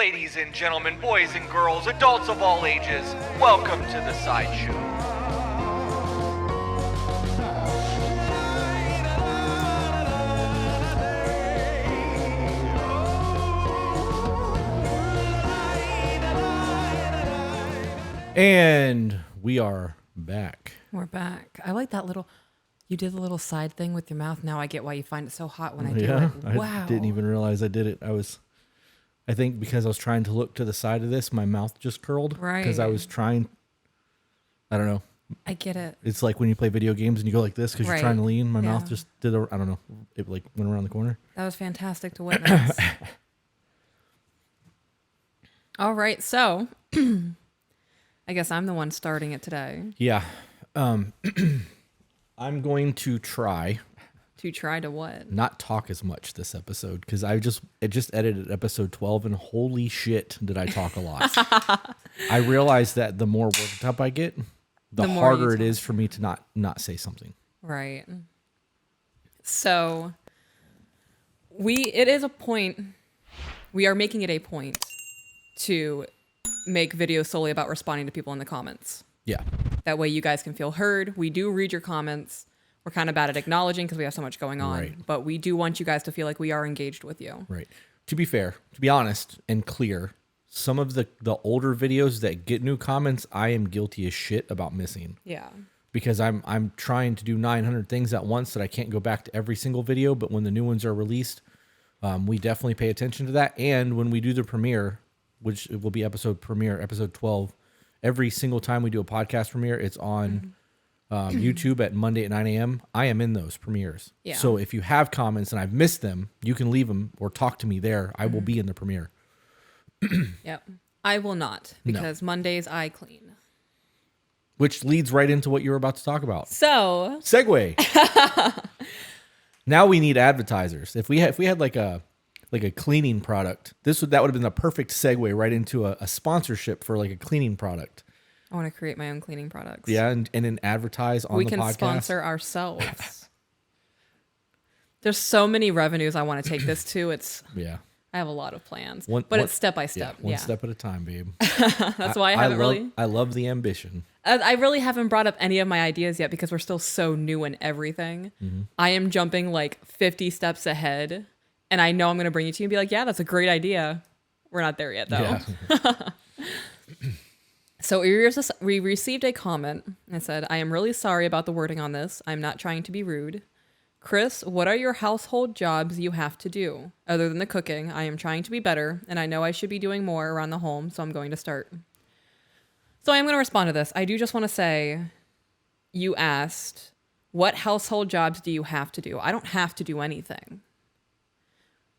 Ladies and gentlemen, boys and girls, adults of all ages, welcome to the Sideshow. And we are back. We're back. I like that little, you did the little side thing with your mouth. Now I get why you find it so hot when I do it. Wow. I didn't even realize I did it. I think because I was trying to look to the side of this, my mouth just curled. Right. Because I was trying, I don't know. I get it. It's like when you play video games and you go like this because you're trying to lean. My mouth just did, I don't know. It like went around the corner. That was fantastic to witness. All right. So I guess I'm the one starting it today. Yeah. I'm going to try. To try to what? Not talk as much this episode because I just edited episode 12 and holy shit did I talk a lot. I realized that the more worked up I get, the harder it is for me to not say something. Right. So it is a point. We are making it a point to make videos solely about responding to people in the comments. Yeah. That way you guys can feel heard. We do read your comments. We're kind of bad at acknowledging because we have so much going on. Right. But we do want you guys to feel like we are engaged with you. Right. To be fair, to be honest and clear, some of the older videos that get new comments, I am guilty as shit about missing. Yeah. Because I'm trying to do 900 things at once that I can't go back to every single video. But when the new ones are released, we definitely pay attention to that. And when we do the premiere, which will be episode 12, every single time we do a podcast premiere, it's on YouTube at Monday at 9 a.m. I am in those premieres. Yeah. So if you have comments and I've missed them, you can leave them or talk to me there. I will be in the premiere. Yep. I will not because Mondays I clean. Which leads right into what you were about to talk about. So Segue. Now we need advertisers. If we had like a cleaning product, that would have been the perfect segue right into a sponsorship for like a cleaning product. I want to create my own cleaning products. Yeah, and then advertise on the podcast. We can sponsor ourselves. There's so many revenues I want to take this to. I have a lot of plans, but it's step by step. One step at a time, babe. That's why I love the ambition. I really haven't brought up any of my ideas yet because we're still so new in everything. Mm-hmm. I am jumping like 50 steps ahead, and I know I'm going to bring you to you and be like, yeah, that's a great idea. We're not there yet, though. Yeah. So we received a comment and said, I am really sorry about the wording on this. I'm not trying to be rude. Chris, what are your household jobs you have to do? Other than the cooking, I am trying to be better, and I know I should be doing more around the home, so I'm going to start. So I am going to respond to this. I do just want to say, you asked, what household jobs do you have to do? I don't have to do anything.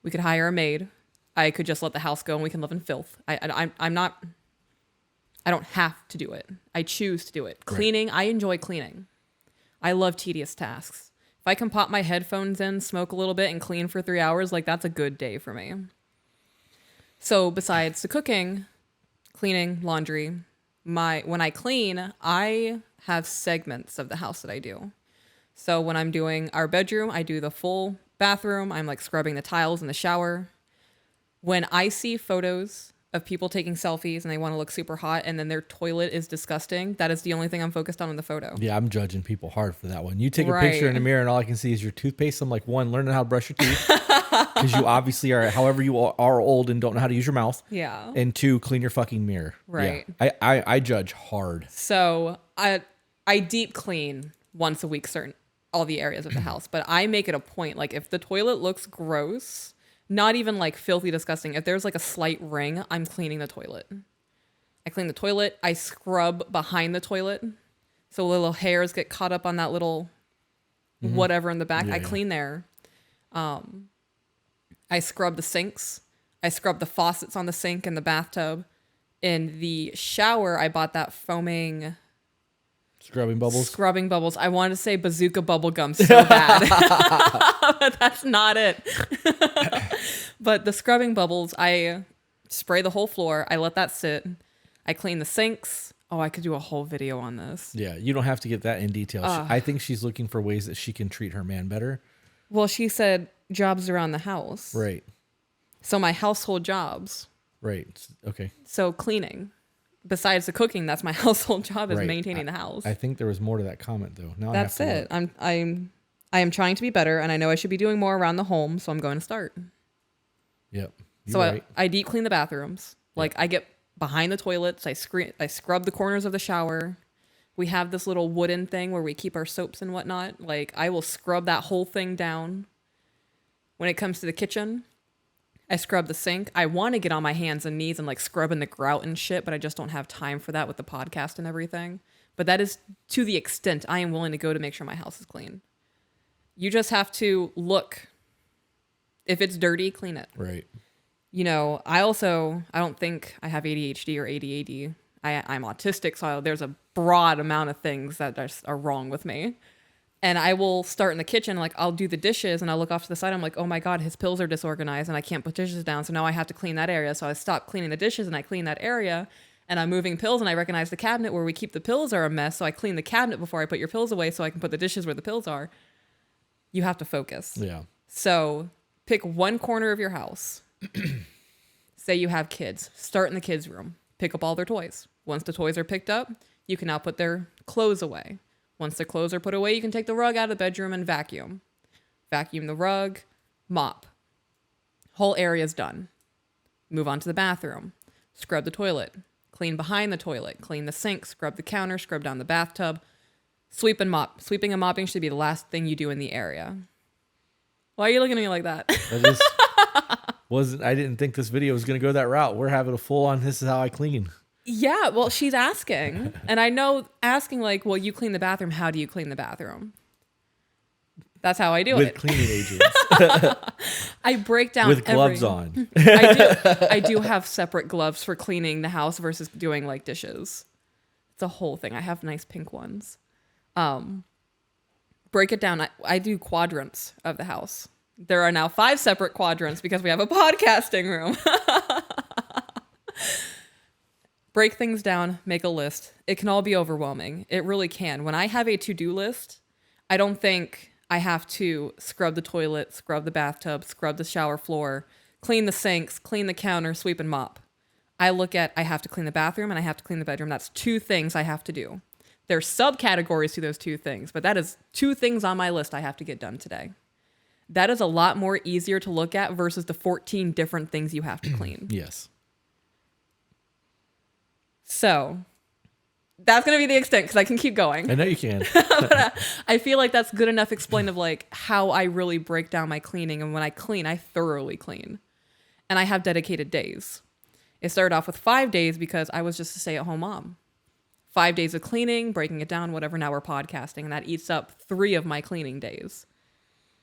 We could hire a maid. I could just let the house go and we can live in filth. I don't have to do it. I choose to do it. Cleaning, I enjoy cleaning. I love tedious tasks. If I can pop my headphones in, smoke a little bit, and clean for 3 hours, like that's a good day for me. So besides the cooking, cleaning, laundry, when I clean, I have segments of the house that I do. So when I'm doing our bedroom, I do the full bathroom. I'm like scrubbing the tiles in the shower. When I see photos of people taking selfies and they want to look super hot and then their toilet is disgusting, that is the only thing I'm focused on in the photo. Yeah, I'm judging people hard for that one. You take a picture in the mirror and all I can see is your toothpaste. I'm like, one, learning how to brush your teeth because you obviously are, however you are old and don't know how to use your mouth. Yeah. And two, clean your fucking mirror. Right. Yeah. I judge hard. So I deep clean once a week all the areas of the house, but I make it a point, like if the toilet looks gross, not even like filthy disgusting, if there's like a slight ring, I'm cleaning the toilet. I clean the toilet. I scrub behind the toilet so little hairs get caught up on that little whatever in the back. I clean there. I scrub the sinks. I scrub the faucets on the sink and the bathtub. In the shower, I bought that foaming Scrubbing bubbles. I wanted to say bazooka bubble gum so bad, but that's not it. But the scrubbing bubbles, I spray the whole floor. I let that sit. I clean the sinks. Oh, I could do a whole video on this. Yeah, you don't have to get that in detail. I think she's looking for ways that she can treat her man better. Well, she said jobs around the house. Right. So my household jobs Right. Okay. So cleaning, besides the cooking, that's my household job is Right. maintaining the house. I think there was more to that comment though. Now That's I have to it. look. I am trying to be better, and I know I should be doing more around the home, so I'm going to start. Yep. You're So right. I deep clean the bathrooms. Like I get behind the toilets. I scrub the corners of the shower. We have this little wooden thing where we keep our soaps and whatnot. Like I will scrub that whole thing down. When it comes to the kitchen, I scrub the sink. I want to get on my hands and knees and like scrubbing the grout and shit, but I just don't have time for that with the podcast and everything. But that is to the extent I am willing to go to make sure my house is clean. You just have to look. If it's dirty, clean it. Right. You know, I don't think I have ADHD or ADD. I'm autistic, so there's a broad amount of things that are wrong with me. And I will start in the kitchen, like I'll do the dishes and I'll look off to the side. I'm like, oh my God, his pills are disorganized and I can't put dishes down. So now I have to clean that area. So I stop cleaning the dishes and I clean that area, and I'm moving pills and I recognize the cabinet where we keep the pills are a mess. So I clean the cabinet before I put your pills away so I can put the dishes where the pills are. You have to focus. Yeah. So pick one corner of your house. Say you have kids. Start in the kids' room. Pick up all their toys. Once the toys are picked up, you can now put their clothes away. Once the clothes are put away, you can take the rug out of the bedroom and vacuum. Vacuum the rug, mop. Whole area's done. Move on to the bathroom. Scrub the toilet. Clean behind the toilet. Clean the sink. Scrub the counter. Scrub down the bathtub. Sweep and mop. Sweeping and mopping should be the last thing you do in the area. Why are you looking at me like that? I didn't think this video was going to go that route. We're having a full on, this is how I clean. Yeah, well, she's asking. And I know asking like, well, you clean the bathroom. How do you clean the bathroom? That's how I do With it. cleaning agents. I break down With gloves on. I do have separate gloves for cleaning the house versus doing like dishes. It's a whole thing. I have nice pink ones. Break it down. I do quadrants of the house. There are now 5 separate quadrants because we have a podcasting room. Break things down, make a list. It can all be overwhelming. It really can. When I have a to-do list, I don't think I have to scrub the toilet, scrub the bathtub, scrub the shower floor, clean the sinks, clean the counter, sweep and mop. I look at, I have to clean the bathroom and I have to clean the bedroom. That's 2 things I have to do. There's subcategories to those 2 things, but that is 2 things on my list I have to get done today. That is a lot more easier to look at versus the 14 different things you have to clean. Yes. So that's going to be the extent because I can keep going. I know you can. I feel like that's good enough explain of like how I really break down my cleaning. And when I clean, I thoroughly clean. And I have dedicated days. It started off with 5 days because I was just a stay-at-home mom. 5 days of cleaning, breaking it down, whatever. Now we're podcasting. And that eats up 3 of my cleaning days.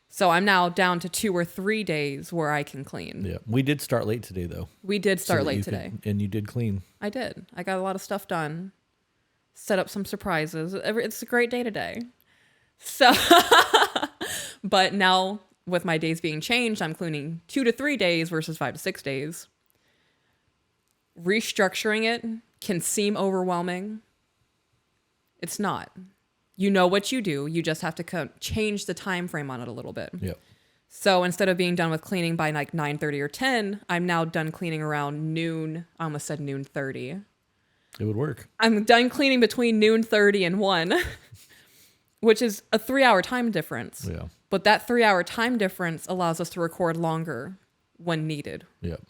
So I'm now down to 2 or 3 days where I can clean. Yeah. We did start late today, though. We did start that late you today. and you did clean. I did. I got a lot of stuff done. Set up some surprises. It's a great day today. So, but now with my days being changed, I'm cleaning 2 to 3 days versus 5 to 6 days. Restructuring it can seem overwhelming. It's not. You know what you do. You just have to change the time frame on it a little bit. Yep. So instead of being done with cleaning by like 9:30 or 10, I'm now done cleaning around noon. I almost said noon 30. It would work. I'm done cleaning between noon 30 and 1, which is a 3-hour time difference. Yeah. But that 3-hour time difference allows us to record longer when needed. Yep.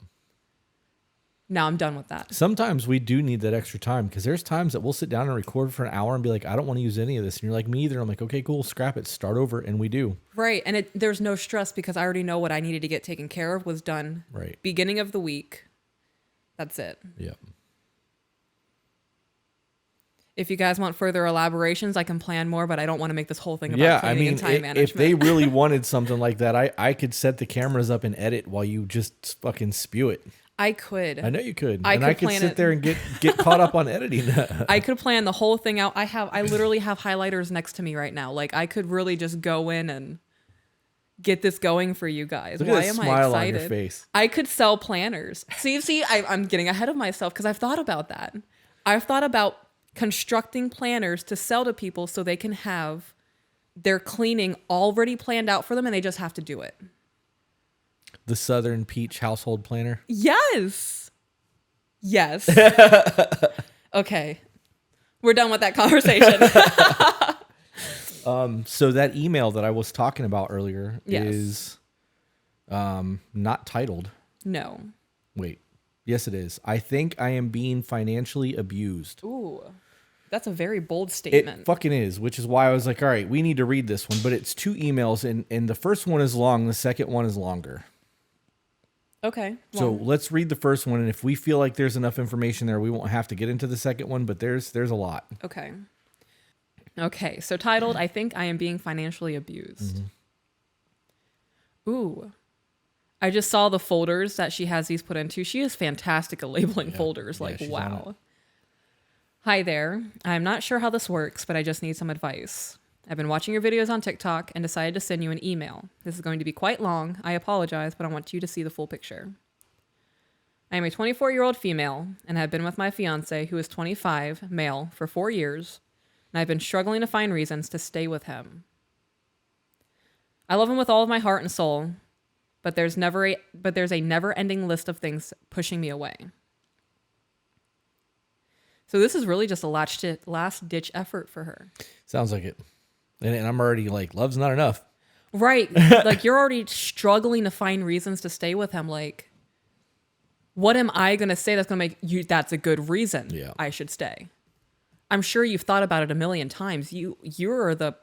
Now I'm done with that. Sometimes we do need that extra time because there's times that we'll sit down and record for an hour and be like, I don't want to use any of this. And you're like, me either. I'm like, okay, cool, scrap it, start over. And we do. Right. And there's no stress because I already know what I needed to get taken care of was done. Right. Beginning of the week. That's it. Yep. If you guys want further elaborations, I can plan more, but I don't want to make this whole thing about cleaning and time management. If they really wanted something like that, I could set the cameras up and edit while you just fucking spew it. I could. I know you could. I I could plan sit it. there and get caught up on editing. I could plan the whole thing out. I literally have highlighters next to me right now. Like I could really just go in and get this going for you guys. Look Why at that am I smile excited? on your face. I could sell planners. See, I'm getting ahead of myself because I've thought about that. I've thought about constructing planners to sell to people so they can have their cleaning already planned out for them and they just have to do it. The Southern Peach Household Planner. Yes. Yes. Okay. We're done with that conversation. So that email that I was talking about earlier Yes. is not titled. No. Wait. Yes, it is. I think I am being financially abused. Ooh. That's a very bold It statement. fucking is, which is why I was like, all right, we need to read this one. But it's 2 emails, and the first one is long. The second one is longer. Okay. So Well, let's read the first one, and if we feel like there's enough information there, we won't have to get into the second one, but there's a lot. okay. Okay. So titled, I think I am being financially abused. Ooh. I just saw the folders that she has these put into. She is fantastic at labeling folders. Yeah, Like, she's on wow. Hi there. I'm not sure how this works, but I just need some advice. I've been watching your videos on TikTok and decided to send you an email. This is going to be quite long. I apologize, but I want you to see the full picture. I am a 24-year-old female and have been with my fiance, who is 25, male, for 4 years, and I've been struggling to find reasons to stay with him. I love him with all of my heart and soul, but there's a never-ending list of things pushing me away. So this is really just a last-ditch effort for her. Sounds like it. And I'm already like, love's not enough. Right. Like, you're already struggling to find reasons to stay with him. Like, what am I going to say that's going to make you, that's a good reason I should stay? I'm sure you've thought about it a million times. You're the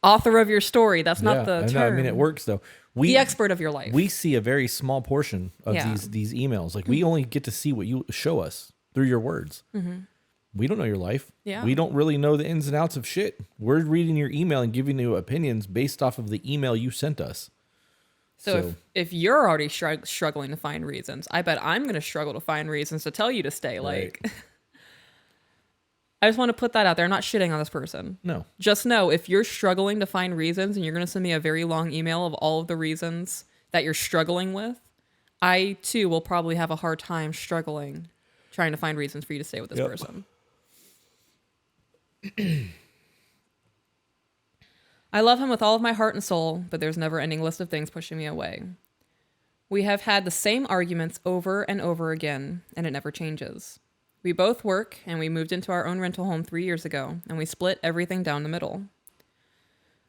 author of your story. That's not the term. I mean, it works though. The expert of your life. We see a very small portion of these emails. Like, we only get to see what you show us through your words. We don't know your life. Yeah. We don't really know the ins and outs of shit. We're reading your email and giving you opinions based off of the email you sent us. So if you're already struggling to find reasons, I bet I'm going to struggle to find reasons to tell you to stay. Like, Right. I just want to put that out there. I'm not shitting on this person. No. Just know, if you're struggling to find reasons and you're going to send me a very long email of all of the reasons that you're struggling with, I too will probably have a hard time struggling trying to find reasons for you to stay with this person. I love him with all of my heart and soul, but there's a never-ending list of things pushing me away. We have had the same arguments over and over again, and it never changes. We both work, and we moved into our own rental home 3 years ago, and we split everything down the middle.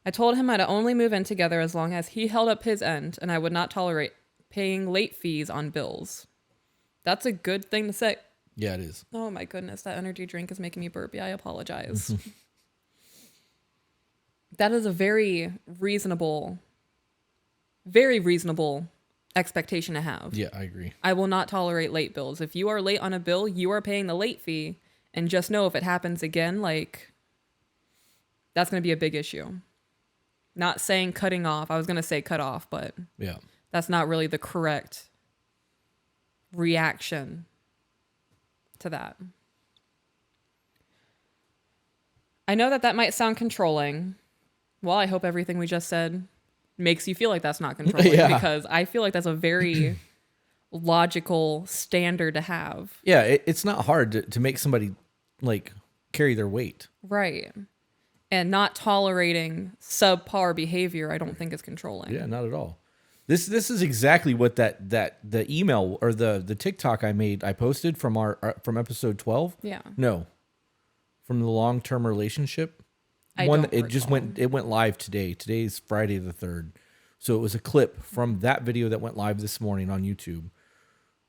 I told him I'd only move in together as long as he held up his end, and I would not tolerate paying late fees on bills. That's a good thing to say. Yeah, it is. Oh my goodness, that energy drink is making me burpy. I apologize. That is a very reasonable expectation to have. Yeah, I agree. I will not tolerate late bills. If you are late on a bill, you are paying the late fee. And just know, if it happens again, like, that's going to be a big issue. Not saying cutting off. I was going to say cut off, but Yeah. that's not really the correct reaction to that. I know that might sound controlling. Well, I hope everything we just said makes you feel like that's not controlling, because I feel like that's a very logical standard to have. Yeah, it's not hard to make somebody like carry their weight. Right. And not tolerating subpar behavior, I don't think is controlling. Yeah, not at all. This is exactly what the email or the TikTok I posted from from episode 12. Yeah. No. From the long-term relationship. I One don't it just recall. went live today. Today's Friday the 3rd. So it was a clip from that video that went live this morning on YouTube.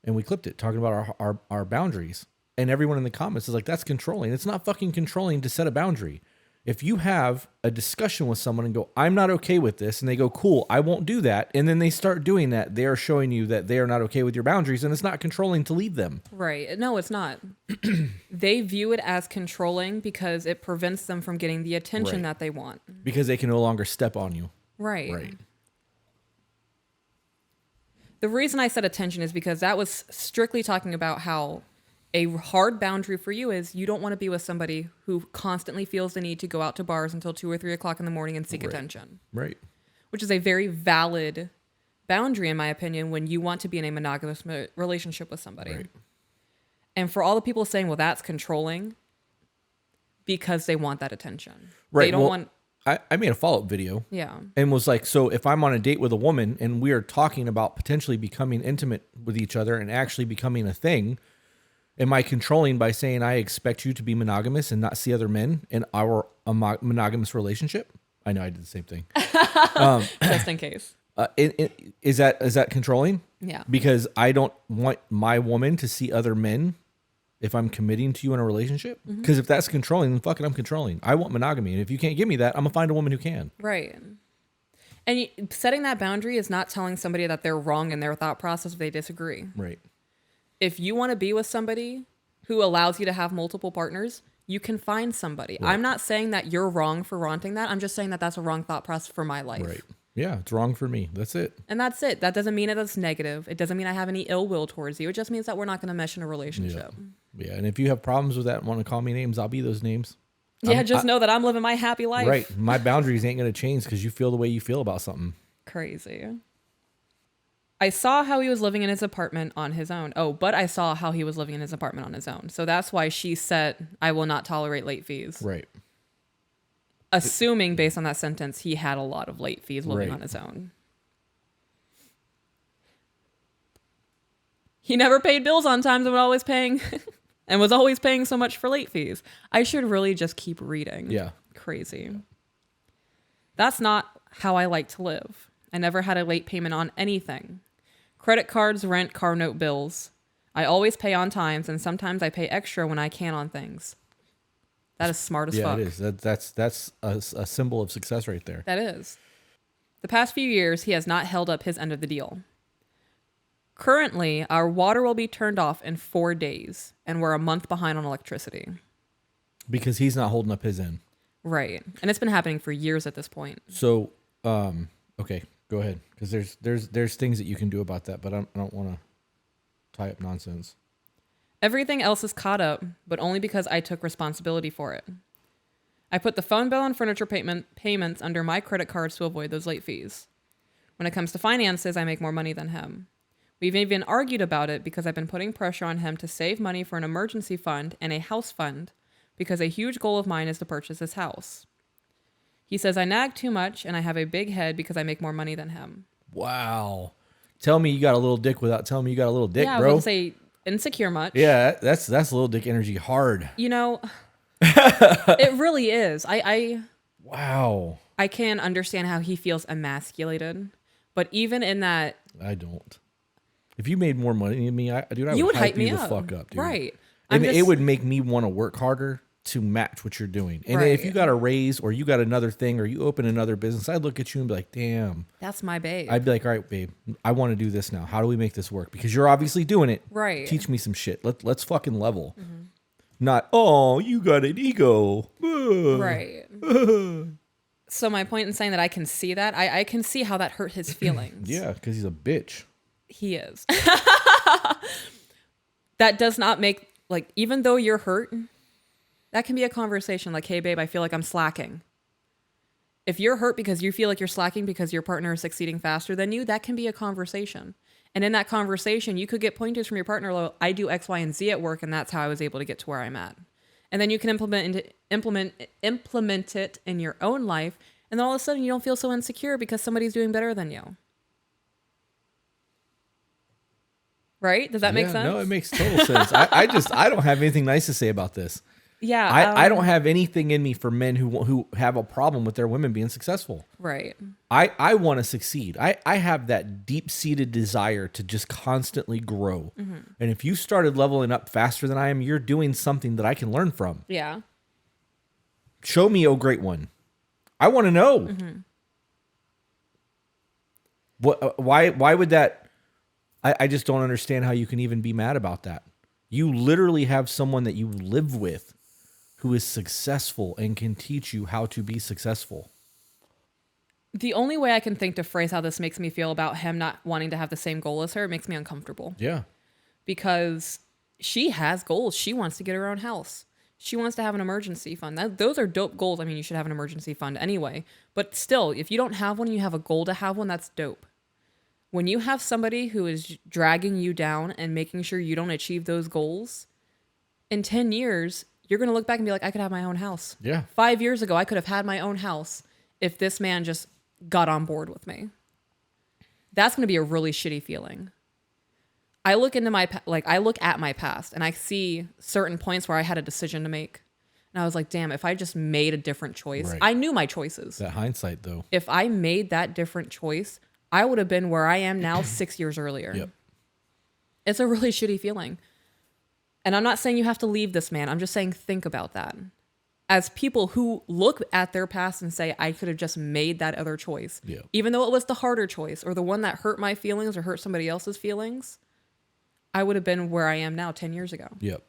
And we clipped it talking about our boundaries. And everyone in the comments is like, that's controlling. It's not fucking controlling to set a boundary. If you have a discussion with someone and go, I'm not okay with this, and they go, cool, I won't do that, and then they start doing that, they are showing you that they are not okay with your boundaries, and it's not controlling to leave them. Right. No, it's not. They view it as controlling because it prevents them from getting the attention that they want. Because they can no longer step on you. Right. Right. The reason I said attention is because that was strictly talking about how a hard boundary for you is you don't want to be with somebody who constantly feels the need to go out to bars until 2 or 3 o'clock in the morning and seek attention. Right. Which is a very valid boundary, in my opinion, when you want to be in a monogamous relationship with somebody. Right. And for all the people saying, well, that's controlling, because they want that attention. Right. They don't Well, want... I made a follow-up video. Yeah. And was like, so if I'm on a date with a woman and we are talking about potentially becoming intimate with each other and actually becoming a thing, Am I controlling by saying I expect you to be monogamous and not see other men in our monogamous relationship? I know I did the same thing. Just in case. Is that controlling? Yeah. Because I don't want my woman to see other men if I'm committing to you in a relationship. Because if that's controlling, then fuck it, I'm controlling. I want monogamy. And if you can't give me that, I'm going to find a woman who can. Right. And setting that boundary is not telling somebody that they're wrong in their thought process if they disagree. Right. If you want to be with somebody who allows you to have multiple partners, you can find somebody. Right. I'm not saying that you're wrong for wanting that. I'm just saying that that's a wrong thought process for my life. Right. Yeah, it's wrong for me. That's it. And that's it. That doesn't mean it's negative. It doesn't mean I have any ill will towards you. It just means that we're not going to mesh in a relationship. Yeah. And if you have problems with that and want to call me names, I'll be those names. Yeah, know that I'm living my happy life. Right. My boundaries ain't going to change because you feel the way you feel about something. Crazy. I saw how he was living in his apartment on his own. Oh, but I saw how he was living in his apartment on his own. So that's why she said, I will not tolerate late fees. Right. Assuming based on that sentence, he had a lot of late fees living on his own. He never paid bills on time and was always paying and was always paying so much for late fees. I should really just keep reading. Yeah. Crazy. That's not how I like to live. I never had a late payment on anything. Credit cards, rent, car note bills. I always pay on times, and sometimes I pay extra when I can on things. That is smart as fuck. Yeah, it is. That's a symbol of success right there. That is. The past few years, he has not held up his end of the deal. Currently, our water will be turned off in 4 days, and we're a month behind on electricity. Because he's not holding up his end. Right. And it's been happening for years at this point. So, okay, go ahead. Because there's things that you can do about that, but I don't want to tie up nonsense. Everything else is caught up, but only because I took responsibility for it. I put the phone bill and furniture payments under my credit cards to avoid those late fees. When it comes to finances, I make more money than him. We've even argued about it because I've been putting pressure on him to save money for an emergency fund and a house fund because a huge goal of mine is to purchase this house. He says I nag too much and I have a big head because I make more money than him. Wow. Tell me you got a little dick without telling me you got a little dick, yeah, bro. I wouldn't say insecure much. Yeah, that's little dick energy hard. You know, it really is. Wow. I can understand how he feels emasculated, but even in that, I don't. If you made more money than me, I you would hype me you the up. fuck up, dude. Right. And it would make me want to work harder to match what you're doing. And then if you got a raise or you got another thing or you open another business, I'd look at you and be like, damn. That's my babe. I'd be like, all right, babe, I want to do this now. How do we make this work? Because you're obviously doing it. Right. Teach me some shit. Let's fucking level. Mm-hmm. Not, oh, you got an ego. Right. So my point in saying that I can see that, I can see how that hurt his feelings. Yeah, because he's a bitch. He is. That does not make, like, even though you're hurt, that can be a conversation like, hey, babe, I feel like I'm slacking. If you're hurt because you feel like you're slacking because your partner is succeeding faster than you, that can be a conversation. And in that conversation, you could get pointers from your partner, like, I do X, Y, and Z at work, and that's how I was able to get to where I'm at. And then you can implement it in your own life, and then all of a sudden you don't feel so insecure because somebody's doing better than you. Right? Does that make sense? No, it makes total sense. I don't have anything nice to say about this. Yeah. I don't have anything in me for men who have a problem with their women being successful. Right. I want to succeed. I have that deep-seated desire to just constantly grow. Mm-hmm. And if you started leveling up faster than I am, you're doing something that I can learn from. Yeah. Show me, oh great one. I want to know. Mm-hmm. Why would that... I just don't understand how you can even be mad about that. You literally have someone that you live with who is successful and can teach you how to be successful. The only way I can think to phrase how this makes me feel about him not wanting to have the same goal as her, it makes me uncomfortable. Yeah. Because she has goals. She wants to get her own house. She wants to have an emergency fund. Those are dope goals. I mean, you should have an emergency fund anyway. But still, if you don't have one and you have a goal to have one, that's dope. When you have somebody who is dragging you down and making sure you don't achieve those goals, in 10 years, you're going to look back and be like, I could have my own house. Yeah. 5 years ago, I could have had my own house if this man just got on board with me. That's going to be a really shitty feeling. I look into I look at my past and I see certain points where I had a decision to make. And I was like, damn, if I just made a different choice, Right. I knew my choices. That hindsight, though. If I made that different choice, I would have been where I am now 6 years earlier. Yep. It's a really shitty feeling. And I'm not saying you have to leave this man. I'm just saying think about that. As people who look at their past and say, I could have just made that other choice. Yeah. Even though it was the harder choice or the one that hurt my feelings or hurt somebody else's feelings, I would have been where I am now 10 years ago. Yep.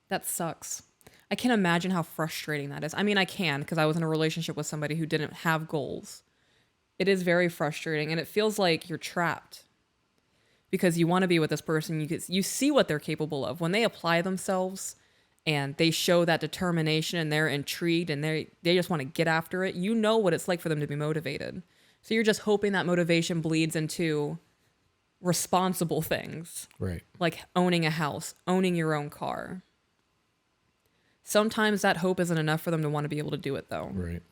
That sucks. I can't imagine how frustrating that is. I mean, I can because I was in a relationship with somebody who didn't have goals. It is very frustrating and it feels like you're trapped because you want to be with this person. You see what they're capable of. When they apply themselves and they show that determination and they're intrigued and they just want to get after it, you know what it's like for them to be motivated. So you're just hoping that motivation bleeds into responsible things. Right. Like owning a house, owning your own car. Sometimes that hope isn't enough for them to want to be able to do it, though. Right.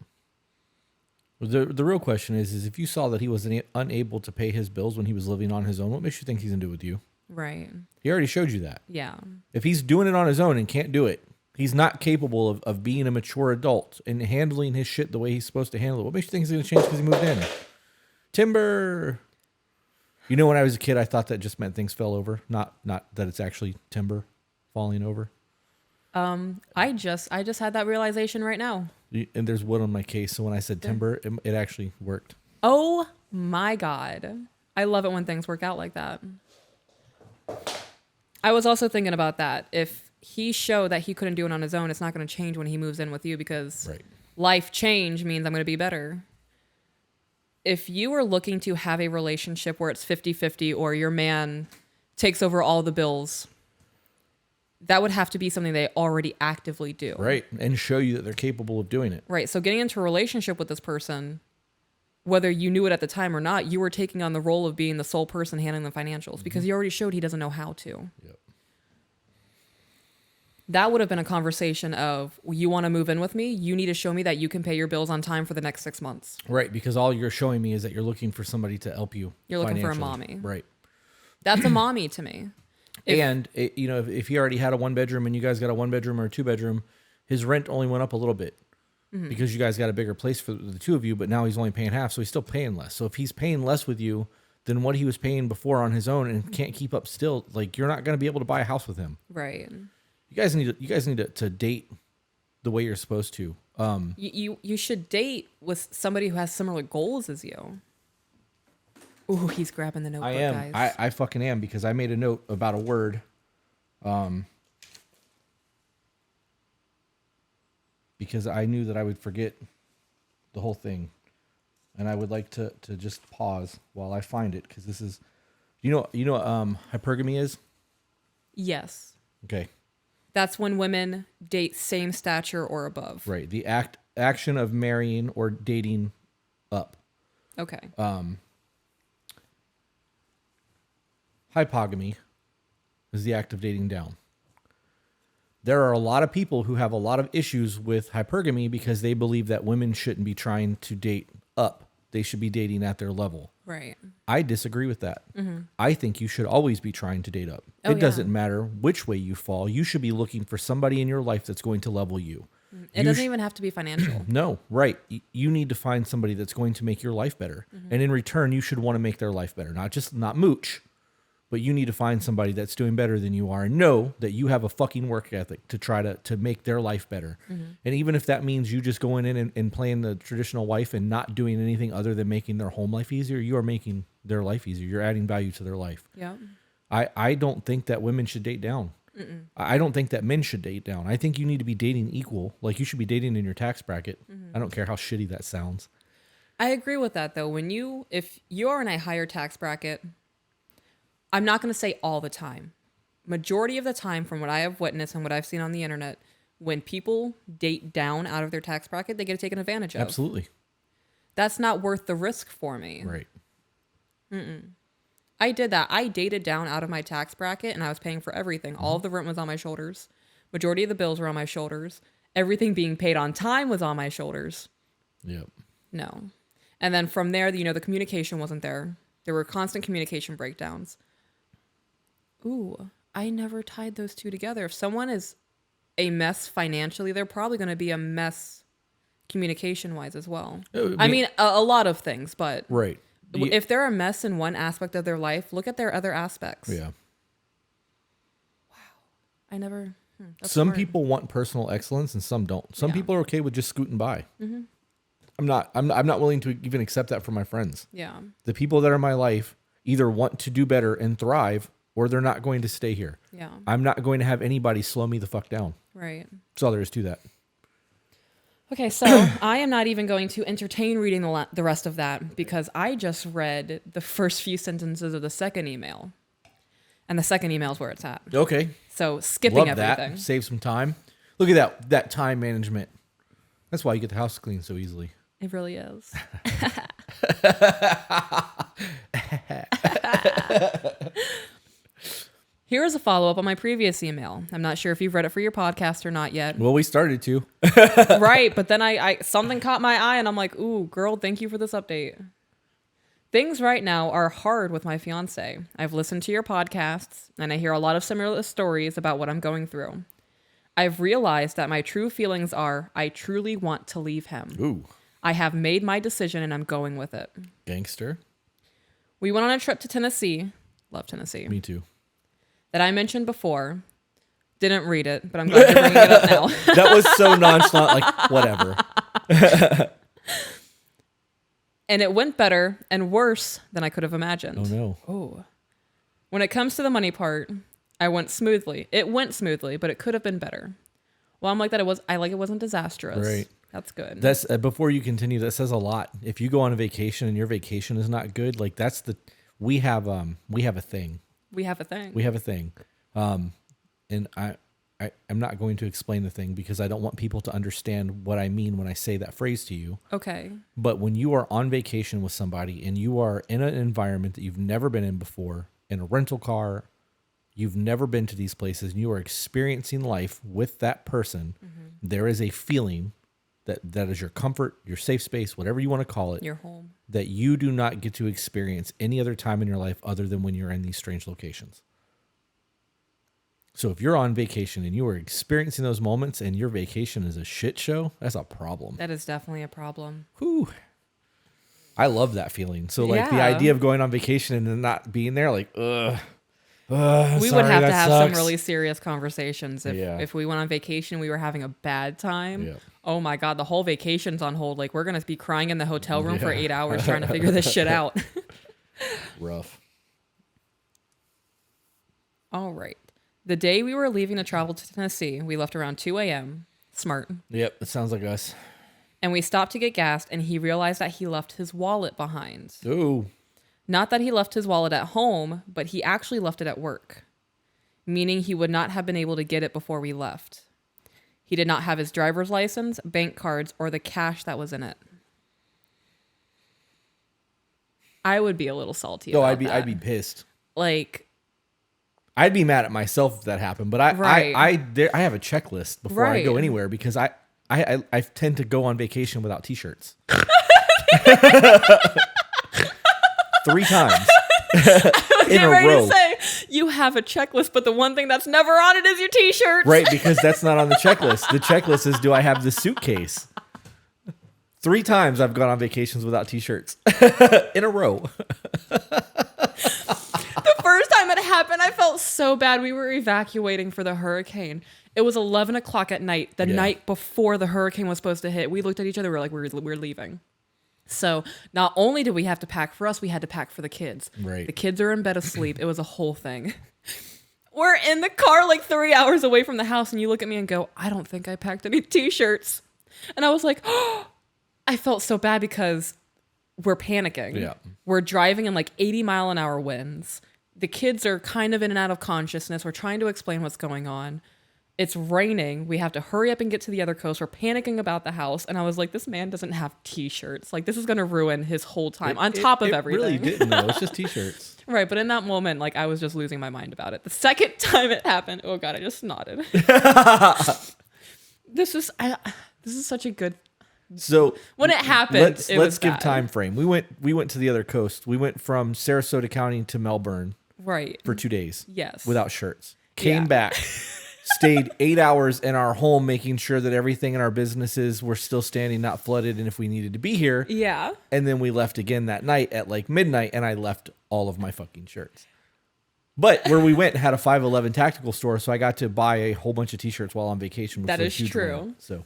The real question is if you saw that he was unable to pay his bills when he was living on his own, what makes you think he's going to do it with you? Right. He already showed you that. Yeah. If he's doing it on his own and can't do it, he's not capable of being a mature adult and handling his shit the way he's supposed to handle it. What makes you think he's going to change because he moved in? Timber. You know, when I was a kid, I thought that just meant things fell over, not that it's actually timber falling over. I just had that realization right now. And there's wood on my case, so when I said timber, it actually worked. Oh my God. I love it when things work out like that. I was also thinking about that. If he showed that he couldn't do it on his own, it's not going to change when he moves in with you because Right. Life change means I'm going to be better. If you are looking to have a relationship where it's 50-50 or your man takes over all the bills, that would have to be something they already actively do. Right. And show you that they're capable of doing it. Right. So getting into a relationship with this person, whether you knew it at the time or not, you were taking on the role of being the sole person handling the financials because he already showed he doesn't know how to. Yep. That would have been a conversation of, you want to move in with me? You need to show me that you can pay your bills on time for the next 6 months. Right. Because all you're showing me is that you're looking for somebody to help you. You're looking for a financially. mommy. Right. That's a mommy to me. If he already had a 1-bedroom and you guys got a 1-bedroom or a 2-bedroom, his rent only went up a little bit because you guys got a bigger place for the two of you, but now he's only paying half, so he's still paying less. So if he's paying less with you than what he was paying before on his own and can't keep up still, like you're not going to be able to buy a house with him. Right. You guys need to date the way you're supposed to. You should date with somebody who has similar goals as you. Ooh, he's grabbing the notebook, I am. guys. I fucking am because I made a note about a word. Because I knew that I would forget the whole thing. And I would like to just pause while I find it because this is, you know what hypergamy is? Yes. Okay. That's when women date same stature or above. Right. The action of marrying or dating up. Okay. Hypogamy is the act of dating down. There are a lot of people who have a lot of issues with hypergamy because they believe that women shouldn't be trying to date up. They should be dating at their level. Right. I disagree with that. I think you should always be trying to date up. Oh, It yeah. doesn't matter which way you fall. You should be looking for somebody in your life that's going to level you. It doesn't even have to be financial. No, right. You need to find somebody that's going to make your life better. And in return, you should want to make their life better. Not mooch, but you need to find somebody that's doing better than you are and know that you have a fucking work ethic to try to make their life better. And even if that means you just going in and playing the traditional wife and not doing anything other than making their home life easier, you are making their life easier. You're adding value to their life. Yeah. I don't think that women should date down. I don't think that men should date down. I think you need to be dating equal. Like you should be dating in your tax bracket. I don't care how shitty that sounds. I agree with that though. If you are in a higher tax bracket, I'm not going to say all the time. Majority of the time, from what I have witnessed and what I've seen on the internet, when people date down out of their tax bracket, they get taken advantage of. Absolutely. That's not worth the risk for me. Right. I did that. I dated down out of my tax bracket and I was paying for everything. All of the rent was on my shoulders. Majority of the bills were on my shoulders. Everything being paid on time was on my shoulders. Yep. No. And then from there, the communication wasn't there. There were constant communication breakdowns. Ooh, I never tied those two together. If someone is a mess financially, they're probably going to be a mess communication-wise as well. I mean, a lot of things, but Right. if they're a mess in one aspect of their life, look at their other aspects. Yeah. I never... that's Some smart. people want personal excellence and some don't. Some Yeah. people are okay with just scooting by. I'm not willing to even accept that from my friends. Yeah. The people that are in my life either want to do better and thrive, or they're not going to stay here. Yeah. I'm not going to have anybody slow me the fuck down. Right. That's all there is to that. Okay, so I am not even going to entertain reading the rest of that because I just read the first few sentences of the second email. And the second email is where it's at. Okay. So skipping Love everything. that. Save some time. Look at that time management. That's why you get the house clean so easily. It really is. Here is a follow-up on my previous email. I'm not sure if you've read it for your podcast or not yet. Well, we started to. Right, but then I something caught my eye and I'm like, ooh, girl, thank you for this update. Things right now are hard with my fiance. I've listened to your podcasts and I hear a lot of similar stories about what I'm going through. I've realized that my true feelings are I truly want to leave him. Ooh. I have made my decision and I'm going with it. Gangster. We went on a trip to Tennessee. Love Tennessee. Me too. That I mentioned before. Didn't read it, but I'm glad you're bringing it up now. That was so nonchalant, like, whatever. And it went better and worse than I could have imagined. Oh, no. Oh. When it comes to the money part, I went smoothly. It went smoothly, but it could have been better. Well, I'm like that. It wasn't disastrous. Right. That's good. Before you continue, that says a lot. If you go on a vacation and your vacation is not good, like we have a thing. We have a thing. We have a thing. And I'm not going to explain the thing because I don't want people to understand what I mean when I say that phrase to you. Okay. But when you are on vacation with somebody and you are in an environment that you've never been in before, in a rental car, you've never been to these places, and you are experiencing life with that person, there is a feeling that is your comfort, your safe space, whatever you want to call it, Your home. that you do not get to experience any other time in your life other than when you're in these strange locations. So if you're on vacation and you are experiencing those moments and your vacation is a shit show, that's a problem. That is definitely a problem. Whew. I love that feeling. So like the Yeah. idea of going on vacation and then not being there, like, ugh. We Sorry, would have to that have some sucks. really serious conversations if we went on vacation and we were having a bad time. Yeah. Oh my God, the whole vacation's on hold. Like we're going to be crying in the hotel room for Yeah. 8 hours trying to figure this shit out. Rough. All right. The day we were leaving to travel to Tennessee, we left around 2 a.m. Smart. Yep, it sounds like us. And we stopped to get gas and he realized that he left his wallet behind. Ooh. Not that he left his wallet at home, but he actually left it at work, meaning he would not have been able to get it before we left. He did not have his driver's license, bank cards, or the cash that was in it. I would be a little salty No, about I'd that. be pissed. Like, I'd be mad at myself if that happened. But Right. I have a checklist before I go Right. anywhere because I tend to go on vacation without t-shirts. 3 times in get a ready row. to say you have a checklist, but the one thing that's never on it is your t-shirts. Right, because that's not on the checklist. The checklist is, do I have the suitcase? 3 times I've gone on vacations without t-shirts in a row. The first time it happened, I felt so bad. We were evacuating for the hurricane. It was 11 o'clock at night, the Yeah. night before the hurricane was supposed to hit. We looked at each other. We're like, we're leaving. So not only did we have to pack for us, we had to pack for the kids. Right. The kids are in bed asleep. It was a whole thing. We're in the car like 3 hours away from the house, and you look at me and go, I don't think I packed any t-shirts. And I was like, oh, I felt so bad because we're panicking. Yeah. We're driving in like 80-mile-an-hour winds. The kids are kind of in and out of consciousness. We're trying to explain what's going on. It's raining. We have to hurry up and get to the other coast. We're panicking about the house. And I was like, this man doesn't have t-shirts. Like, this is going to ruin his whole time on top of everything. It really didn't, though. It's just t-shirts. Right. But in that moment, like, I was just losing my mind about it. The second time it happened, oh God, I just nodded. This is such a good... So When it happened, let's it was give bad. time frame. We went to the other coast. We went from Sarasota County to Melbourne. Right. for 2 days. Yes. Without shirts. Came Yeah. back, stayed 8 hours in our home, making sure that everything in our businesses were still standing, not flooded, and if we needed to be here. Yeah. And then we left again that night at like midnight, and I left all of my fucking shirts. But where we went had a 511 tactical store, so I got to buy a whole bunch of t-shirts while on vacation. Which That was is huge true. amount, so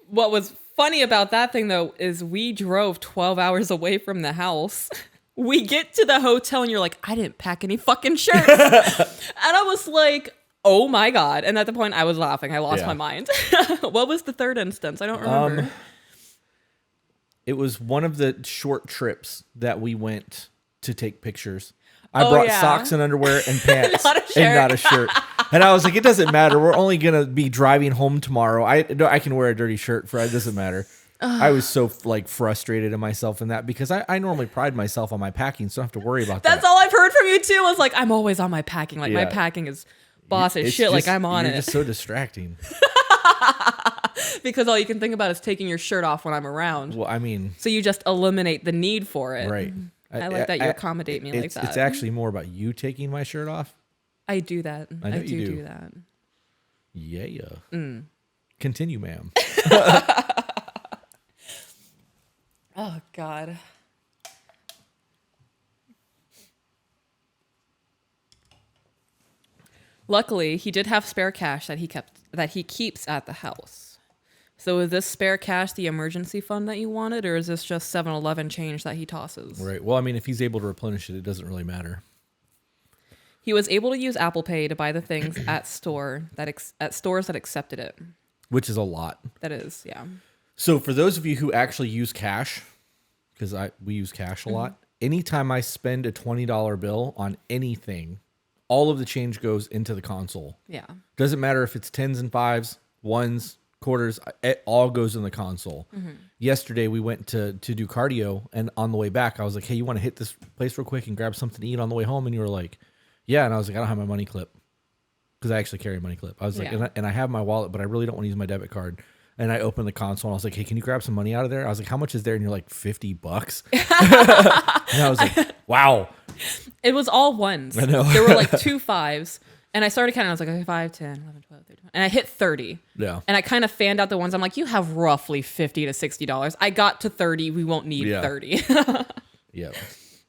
What was funny about that thing, though, is we drove 12 hours away from the house. We get to the hotel and you're like, I didn't pack any fucking shirts. And I was like, oh my God. And at the point I was laughing. I lost my mind. What was the third instance? I don't remember. it was one of the short trips that we went to take pictures. I brought socks and underwear and pants and not a shirt. And I was like, it doesn't matter. We're only going to be driving home tomorrow. I can wear a dirty shirt for it. Doesn't matter. I was so like frustrated in myself in that because I normally pride myself on my packing, so I don't have to worry about that. That's all I've heard from you too. Was like, I'm always on my packing. Like my packing is boss as shit. Like I'm on you're it. just so distracting. Because all you can think about is taking your shirt off when I'm around. Well, I mean, So you just eliminate the need for it. right. I like that you accommodate me like that. It's actually more about you taking my shirt off. I do that. I know do you do. do that. Yeah. Continue, ma'am. Oh God. Luckily, he did have spare cash that he keeps at the house. So is this spare cash the emergency fund that you wanted, or is this just 7-Eleven change that he tosses? Right. Well, I mean, if he's able to replenish it, it doesn't really matter. He was able to use Apple Pay to buy the things at stores that accepted it. Which is a lot. That is, yeah. So for those of you who actually use cash, because we use cash a lot, anytime I spend a $20 bill on anything, all of the change goes into the console. Yeah. Doesn't matter if it's tens and fives, ones, quarters, it all goes in the console. Yesterday we went to do cardio, and on the way back I was like, hey, you want to hit this place real quick and grab something to eat on the way home? And you were like, yeah. And I was like, I don't have my money clip, because I actually carry a money clip. I was like, and I have my wallet, but I really don't want to use my debit card. And I opened the console and I was like, hey, can you grab some money out of there? I was like, how much is there? And you're like, $50. And I was like, wow. It was all ones. I know. There were like 2 5s. And I started counting. I was like, okay, 5, 10, 11, 12, 13. And I hit 30. Yeah. And I kind of fanned out the ones. I'm like, you have roughly $50 to $60. I got to 30. We won't need 30. Yeah.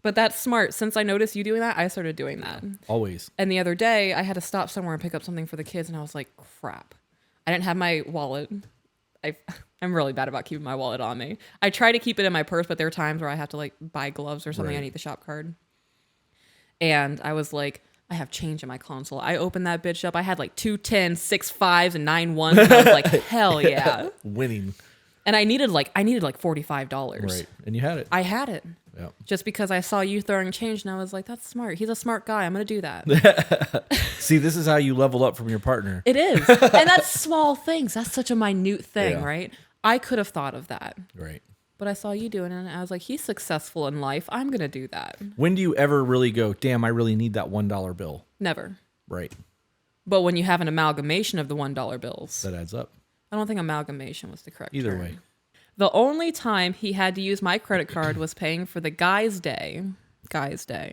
But that's smart. Since I noticed you doing that, I started doing that. Always. And the other day, I had to stop somewhere and pick up something for the kids. And I was like, crap. I didn't have my wallet. I'm really bad about keeping my wallet on me. I try to keep it in my purse, but there are times where I have to like buy gloves or something. Right. I need the shop card. And I was like, I have change in my console. I opened that bitch up. I had like 2 10s, 6 5s, and 9 1s. And I was like, hell yeah. Winning. And I needed like $45. Right. And you had it. I had it. Yeah. Just because I saw you throwing change, and I was like, that's smart. He's a smart guy. I'm going to do that. See, this is how you level up from your partner. It is. And that's small things. That's such a minute thing, Yeah. right? I could have thought of that. Right. But I saw you doing it, and I was like, he's successful in life. I'm going to do that. When do you ever really go, damn, I really need that $1 bill? Never. Right. But when you have an amalgamation of the $1 bills, That adds up. I don't think amalgamation was the correct Either term. way. The only time he had to use my credit card was paying for the guy's day. Guy's day.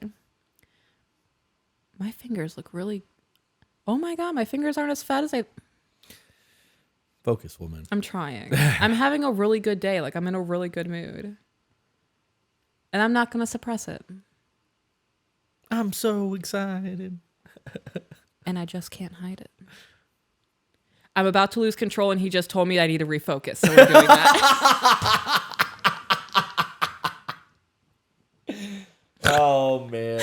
My fingers look really... Oh my God, my fingers aren't as fat as I... Focus, woman. I'm trying. I'm having a really good day. Like, I'm in a really good mood. And I'm not going to suppress it. I'm so excited. And I just can't hide it. I'm about to lose control, and he just told me I need to refocus. So we're doing that. Oh, man.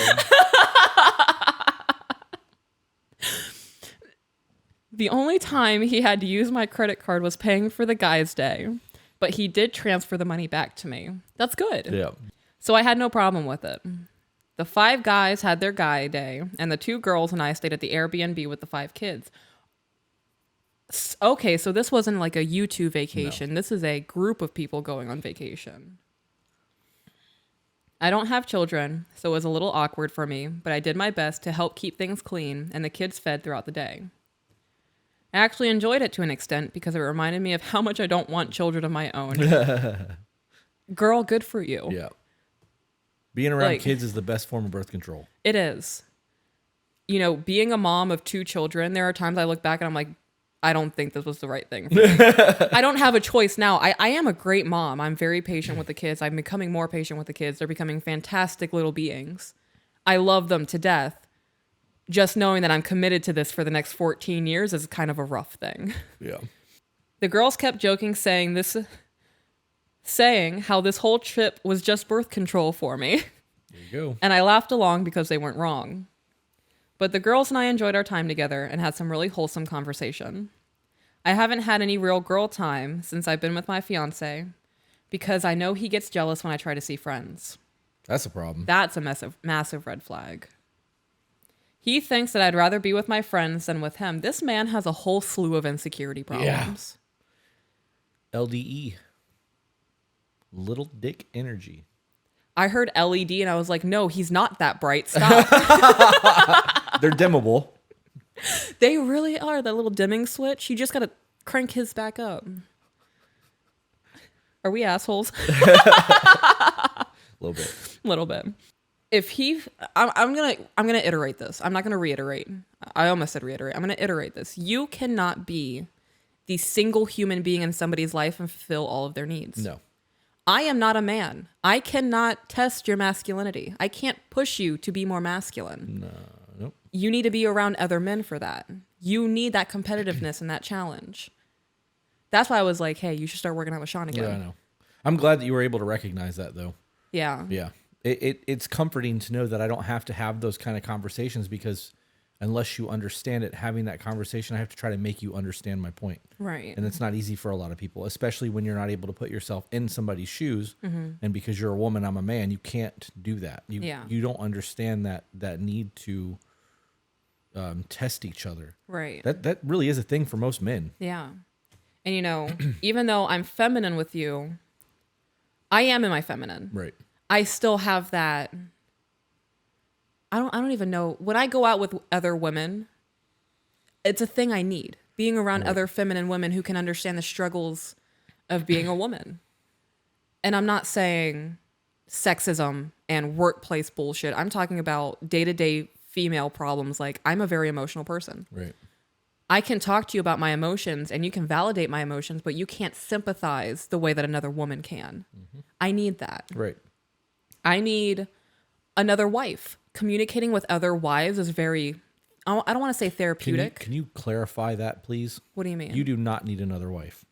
The only time he had to use my credit card was paying for the guy's day. But he did transfer the money back to me. That's good. Yeah. So I had no problem with it. The 5 guys had their guy day, and the 2 girls and I stayed at the Airbnb with the 5 kids. Okay, so this wasn't like a U2 vacation. No. This is a group of people going on vacation. I don't have children, so it was a little awkward for me, but I did my best to help keep things clean, and the kids fed throughout the day. I actually enjoyed it to an extent because it reminded me of how much I don't want children of my own. Girl, good for you. Yeah. Being around kids is the best form of birth control. It is. you know, being a mom of 2 children, there are times I look back and I'm like, I don't think this was the right thing for me. I don't have a choice now. I am a great mom. I'm very patient with the kids. I'm becoming more patient with the kids. They're becoming fantastic little beings. I love them to death. Just knowing that I'm committed to this for the next 14 years is kind of a rough thing. Yeah. The girls kept joking, saying how this whole trip was just birth control for me. There you go. And I laughed along because they weren't wrong. But the girls and I enjoyed our time together and had some really wholesome conversation. I haven't had any real girl time since I've been with my fiance because I know he gets jealous when I try to see friends. That's a problem. That's a massive red flag. He thinks that I'd rather be with my friends than with him. This man has a whole slew of insecurity problems. Yeah. LDE. Little dick energy. I heard LED and I was like, no, he's not that bright. Stop. They're dimmable. They really are. That little dimming switch. You just got to crank his back up. Are we assholes? A little bit. Little bit. If he, I'm gonna iterate this. I'm not gonna reiterate. I almost said reiterate. I'm gonna iterate this. You cannot be the single human being in somebody's life and fulfill all of their needs. No. I am not a man. I cannot test your masculinity. I can't push you to be more masculine. No. Nope. You need to be around other men for that. You need that competitiveness and that challenge. That's why I was like, hey, you should start working out with Sean again. Yeah, I know. I'm glad that you were able to recognize that, though. Yeah. Yeah. It's comforting to know that I don't have to have those kind of conversations because unless you understand it, having that conversation, I have to try to make you understand my point. Right. And it's not easy for a lot of people, especially when you're not able to put yourself in somebody's shoes. Mm-hmm. And because you're a woman, I'm a man, you can't do that. You don't understand that need to test each other. Right. That really is a thing for most men. Yeah. And you know, even though I'm feminine with you, I am in my feminine. Right. I still have that. I don't even know. When I go out with other women, it's a thing I need. Being around other feminine women who can understand the struggles of being a woman. And I'm not saying sexism and workplace bullshit. I'm talking about day-to-day female problems. Like, I'm a very emotional person. Right. I can talk to you about my emotions and you can validate my emotions, but you can't sympathize the way that another woman can. Mm-hmm. I need that. Right. I need another wife. Communicating with other wives is very, I don't want to say therapeutic. Can you clarify that, please? What do you mean? You do not need another wife.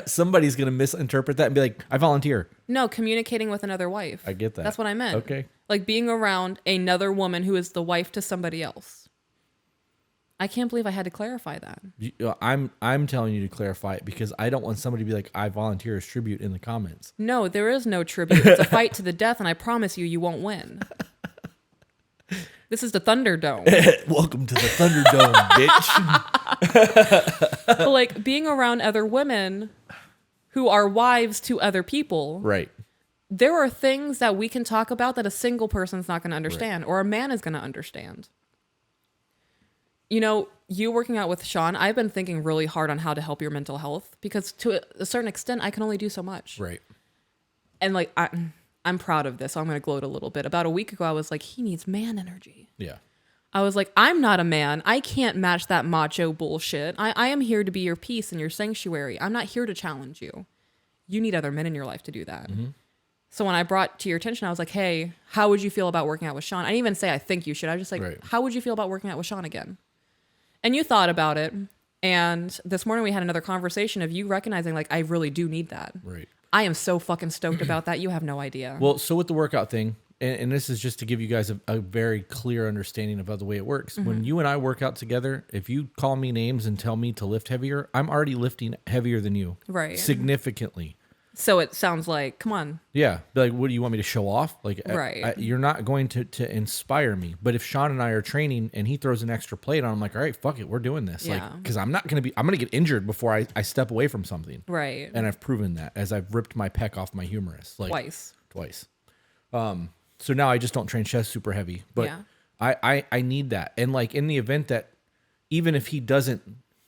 Somebody's going to misinterpret that and be like, I volunteer. No, communicating with another wife. I get that. That's what I meant. Okay. Like being around another woman who is the wife to somebody else. I can't believe I had to clarify that. I'm telling you to clarify it because I don't want somebody to be like, I volunteer as tribute in the comments. No, there is no tribute. It's a fight to the death, and I promise you won't win. This is the Thunderdome. Welcome to the Thunderdome, bitch. But like being around other women who are wives to other people. Right. There are things that we can talk about that a single person's not going to understand or a man is going to understand. You know, you working out with Sean, I've been thinking really hard on how to help your mental health because to a certain extent, I can only do so much. Right. And like, I'm proud of this, so I'm going to gloat a little bit. About a week ago, I was like, he needs man energy. Yeah. I was like, I'm not a man. I can't match that macho bullshit. I am here to be your peace and your sanctuary. I'm not here to challenge you. You need other men in your life to do that. Mm-hmm. So when I brought to your attention, I was like, hey, how would you feel about working out with Sean? I didn't even say I think you should. I was just like, right. How would you feel about working out with Sean again? And you thought about it. And this morning we had another conversation of you recognizing like, I really do need that. Right. I am so fucking stoked about that. You have no idea. Well, so with the workout thing, and this is just to give you guys a very clear understanding of how the way it works. Mm-hmm. When you and I work out together, if you call me names and tell me to lift heavier, I'm already lifting heavier than you. Right. Significantly. So it sounds like, come on. Yeah. Like, what do you want me to show off? Like, right. You're not going to inspire me. But if Sean and I are training and he throws an extra plate on, I'm like, all right, fuck it. We're doing this. Yeah. Like, because I'm going to get injured before I step away from something. Right. And I've proven that as I've ripped my pec off my humerus. Like, Twice. So now I just don't train chest super heavy. But yeah. I need that. And like in the event that even if he doesn't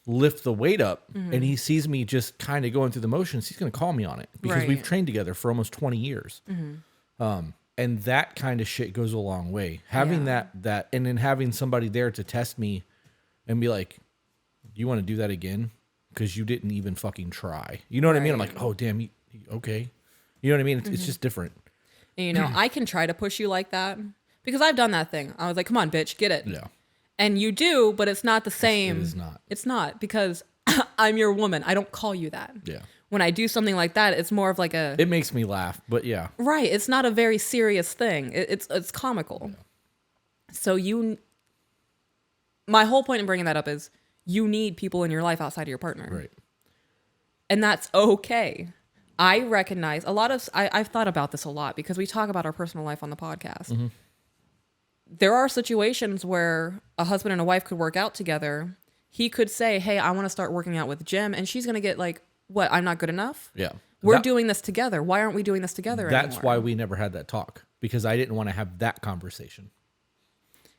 lift the weight up mm-hmm. and he sees me just kind of going through the motions, he's going to call me on it because we've trained together for almost 20 years. Mm-hmm. And that kind of shit goes a long way. Having that, and then having somebody there to test me and be like, you want to do that again? Because you didn't even fucking try. You know what I mean? I'm like, oh, damn, okay. You know what I mean? It's just different. And, you know, I can try to push you like that because I've done that thing. I was like, come on, bitch, get it. Yeah. And you do, but it's not the same. It is not. It's not because I'm your woman. I don't call you that. Yeah. When I do something like that, it's more of like a... It makes me laugh, but yeah. Right. It's not a very serious thing. It's comical. Yeah. So my whole point in bringing that up is you need people in your life outside of your partner. Right. And that's okay. I recognize I've thought about this a lot because we talk about our personal life on the podcast. Mm-hmm. There are situations where a husband and a wife could work out together. He could say, hey, I want to start working out with Jim. And she's going to get like, what? I'm not good enough? Yeah. We're doing this together. Why aren't we doing this together That's anymore? why we never had that talk, because I didn't want to have that conversation.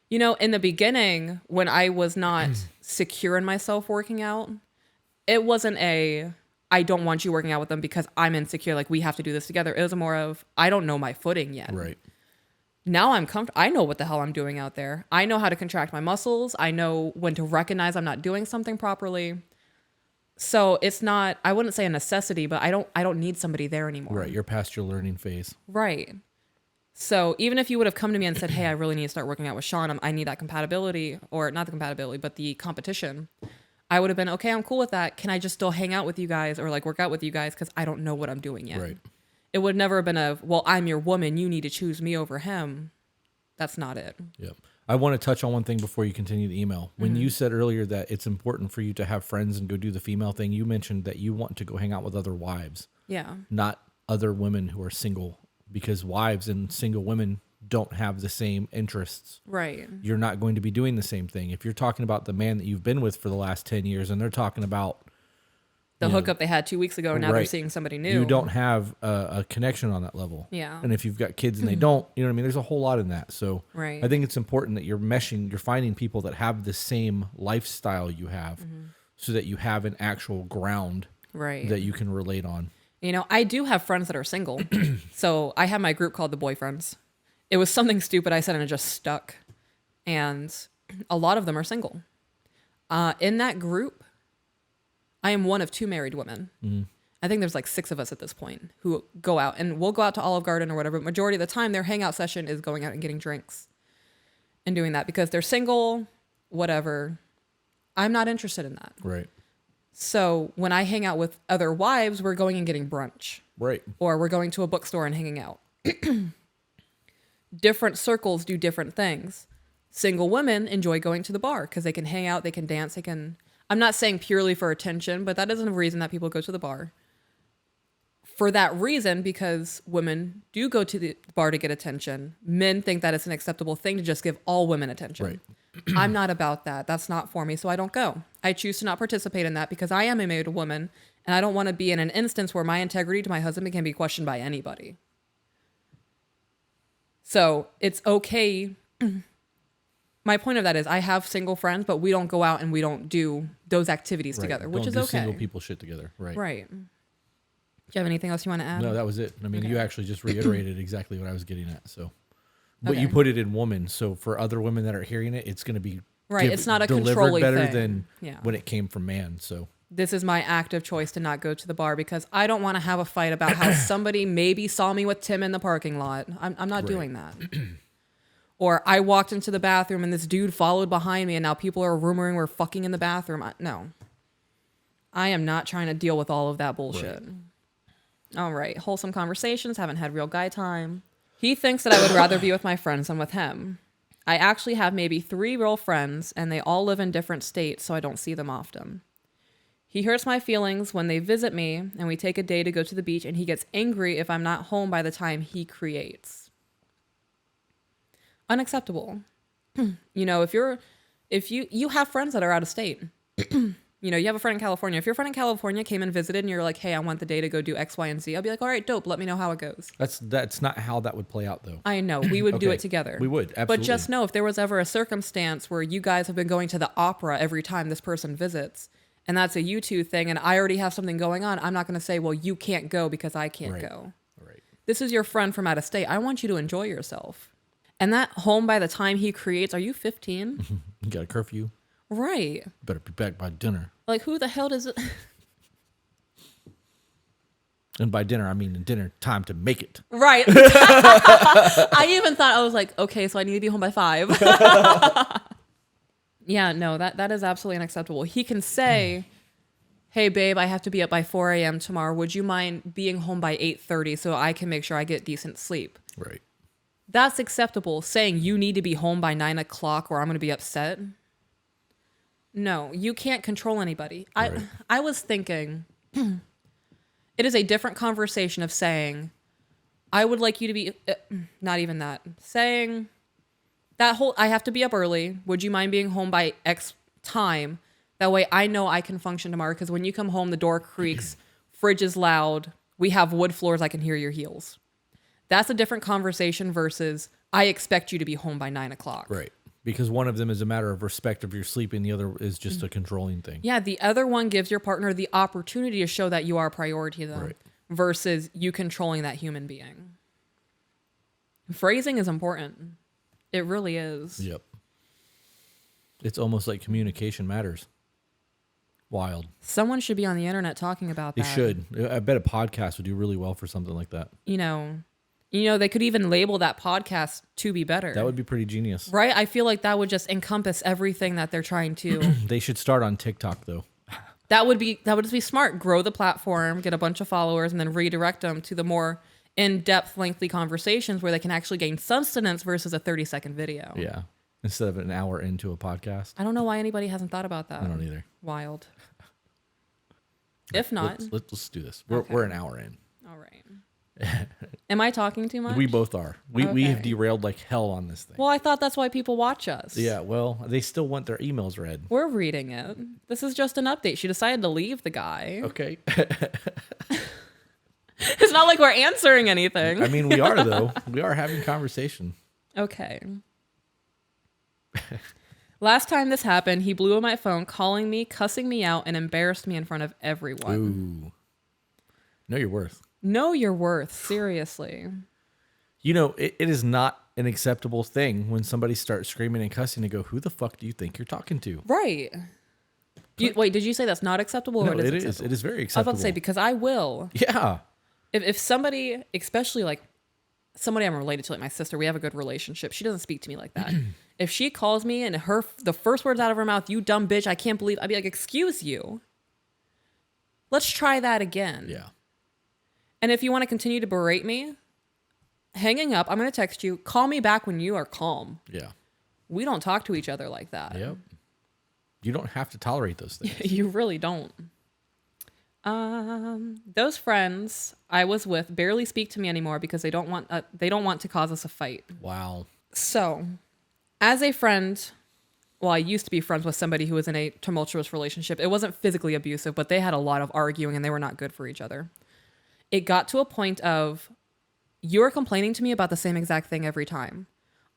You know, in the beginning, when I was not secure in myself working out, it wasn't I don't want you working out with them because I'm insecure. Like, we have to do this together. It was more of, I don't know my footing yet. Right. Now I'm comfortable. I know what the hell I'm doing out there. I know how to contract my muscles. I know when to recognize I'm not doing something properly. So it's not, I wouldn't say a necessity, but I don't need somebody there anymore. Right. You're past your learning phase. Right. So even if you would have come to me and said, hey, I really need to start working out with Sean, I need that compatibility, or not the compatibility, but the competition, I would have been, okay, I'm cool with that. Can I just still hang out with you guys or like work out with you guys? Because I don't know what I'm doing yet. Right. It would never have been well, I'm your woman. You need to choose me over him. That's not it. Yep. I want to touch on one thing before you continue the email. When you said earlier that it's important for you to have friends and go do the female thing, you mentioned that you want to go hang out with other wives. Yeah. Not other women who are single, because wives and single women don't have the same interests. Right. You're not going to be doing the same thing. If you're talking about the man that you've been with for the last 10 years and they're talking about the hookup they had 2 weeks ago, and now they're seeing somebody new. You don't have a connection on that level. Yeah. And if you've got kids and they don't, you know what I mean? There's a whole lot in that. So I think it's important that you're finding people that have the same lifestyle you have, so that you have an actual ground that you can relate on. You know, I do have friends that are single. So I have my group called the Boyfriends. It was something stupid I said and it just stuck. And a lot of them are single. In that group, I am one of 2 married women. I think there's like 6 of us at this point who go out, and we'll go out to Olive Garden or whatever. But majority of the time, their hangout session is going out and getting drinks and doing that because they're single, whatever. I'm not interested in that. Right. So when I hang out with other wives, we're going and getting brunch. Right. Or we're going to a bookstore and hanging out. Different circles do different things. Single women enjoy going to the bar because they can hang out, they can dance, they can... I'm not saying purely for attention, but that isn't a reason that people go to the bar. For that reason, because women do go to the bar to get attention, men think that it's an acceptable thing to just give all women attention. Right. I'm not about that. That's not for me, so I don't go. I choose to not participate in that because I am a married woman, and I don't want to be in an instance where my integrity to my husband can be questioned by anybody. So it's okay. My point of that is I have single friends, but we don't go out and we don't do those activities together, which is okay. Single people shit together. Right. Right. Do you have anything else you want to add? No, that was it. I mean, you actually just reiterated exactly what I was getting at. So, but you put it in woman. So for other women that are hearing it, it's going to be it's not a delivered controlling better thing. than when it came from man. So this is my active choice to not go to the bar because I don't want to have a fight about how somebody maybe saw me with Tim in the parking lot. I'm not doing that. Or I walked into the bathroom and this dude followed behind me and now people are rumoring we're fucking in the bathroom. No. I am not trying to deal with all of that bullshit. Right. All right. Wholesome conversations. Haven't had real guy time. He thinks that I would rather be with my friends than with him. I actually have maybe 3 real friends and they all live in different states, so I don't see them often. He hurts my feelings when they visit me and we take a day to go to the beach, and he gets angry if I'm not home by the time he creates. Unacceptable. You know, if you have friends that are out of state, you know, you have a friend in California. If your friend in California came and visited and you're like, hey, I want the day to go do X, Y, and Z, I'll be like, all right, dope. Let me know how it goes. That's not how that would play out, though. I know. We would do it together. We would, absolutely. But just know if there was ever a circumstance where you guys have been going to the opera every time this person visits, and that's a you two thing, and I already have something going on, I'm not going to say, well, you can't go because I can't go. Right. This is your friend from out of state. I want you to enjoy yourself. And that home by the time he creates, are you 15? You got a curfew. Right. Better be back by dinner. Like, who the hell does it? And by dinner, I mean dinner time to make it. Right. I even thought, I was like, okay, so I need to be home by 5. Yeah, no, that is absolutely unacceptable. He can say, hey, babe, I have to be up by 4 a.m. tomorrow. Would you mind being home by 8:30 so I can make sure I get decent sleep? Right. That's acceptable. Saying you need to be home by 9 o'clock or I'm going to be upset. No, you can't control anybody. Right. I was thinking, it is a different conversation of saying, I would like you to be, not even that, saying that whole, I have to be up early. Would you mind being home by X time? That way I know I can function tomorrow. Because when you come home, the door creaks, fridge is loud, we have wood floors, I can hear your heels. That's a different conversation versus I expect you to be home by 9 o'clock. Right. Because one of them is a matter of respect of your sleep and the other is just a controlling thing. Yeah, the other one gives your partner the opportunity to show that you are a priority to them Right. versus you controlling that human being. Phrasing is important. It really is. Yep. It's almost like communication matters. Wild. Someone should be on the internet talking about that. They should. I bet a podcast would do really well for something like that. You know, they could even label that podcast to be better. That would be pretty genius. Right? I feel like that would just encompass everything that they're trying to. They should start on TikTok though. That would just be smart. Grow the platform, get a bunch of followers, and then redirect them to the more in-depth, lengthy conversations where they can actually gain sustenance versus a 30-second video. Yeah. Instead of an hour into a podcast. I don't know why anybody hasn't thought about that. I don't either. Wild. If not, let's do this. We're an hour in. all right. Am I talking too much? We both are. We have Okay. derailed like hell on this thing. Well, I thought that's why people watch us. Yeah, well, they still want their emails read. We're reading it. This is just an update. She decided to leave the guy. Okay. It's not like we're answering anything. I mean, we are though. We are having conversation. Okay. Last time this happened, he blew up my phone, calling me, cussing me out, and embarrassed me in front of everyone. Ooh. Know your worth. Know your worth. Seriously. You know, it is not an acceptable thing when somebody starts screaming and cussing and go, who the fuck do you think you're talking to? Right. Wait, did you say that's not acceptable? No, or it acceptable? is. It is very I was acceptable. about to say, because I will. Yeah. If somebody, especially like somebody I'm related to, like my sister, we have a good relationship. She doesn't speak to me like that. If she calls me and the first words out of her mouth, you dumb bitch, I can't believe, I'd be like, excuse you. Let's try that again. Yeah. And if you want to continue to berate me, hanging up, I'm going to text you, call me back when you are calm. Yeah. We don't talk to each other like that. Yep. You don't have to tolerate those things. You really don't. Those friends I was with barely speak to me anymore because they don't want to cause us a fight. Wow. So, as a friend, well, I used to be friends with somebody who was in a tumultuous relationship. It wasn't physically abusive, but they had a lot of arguing and they were not good for each other. It got to a point of, you're complaining to me about the same exact thing every time.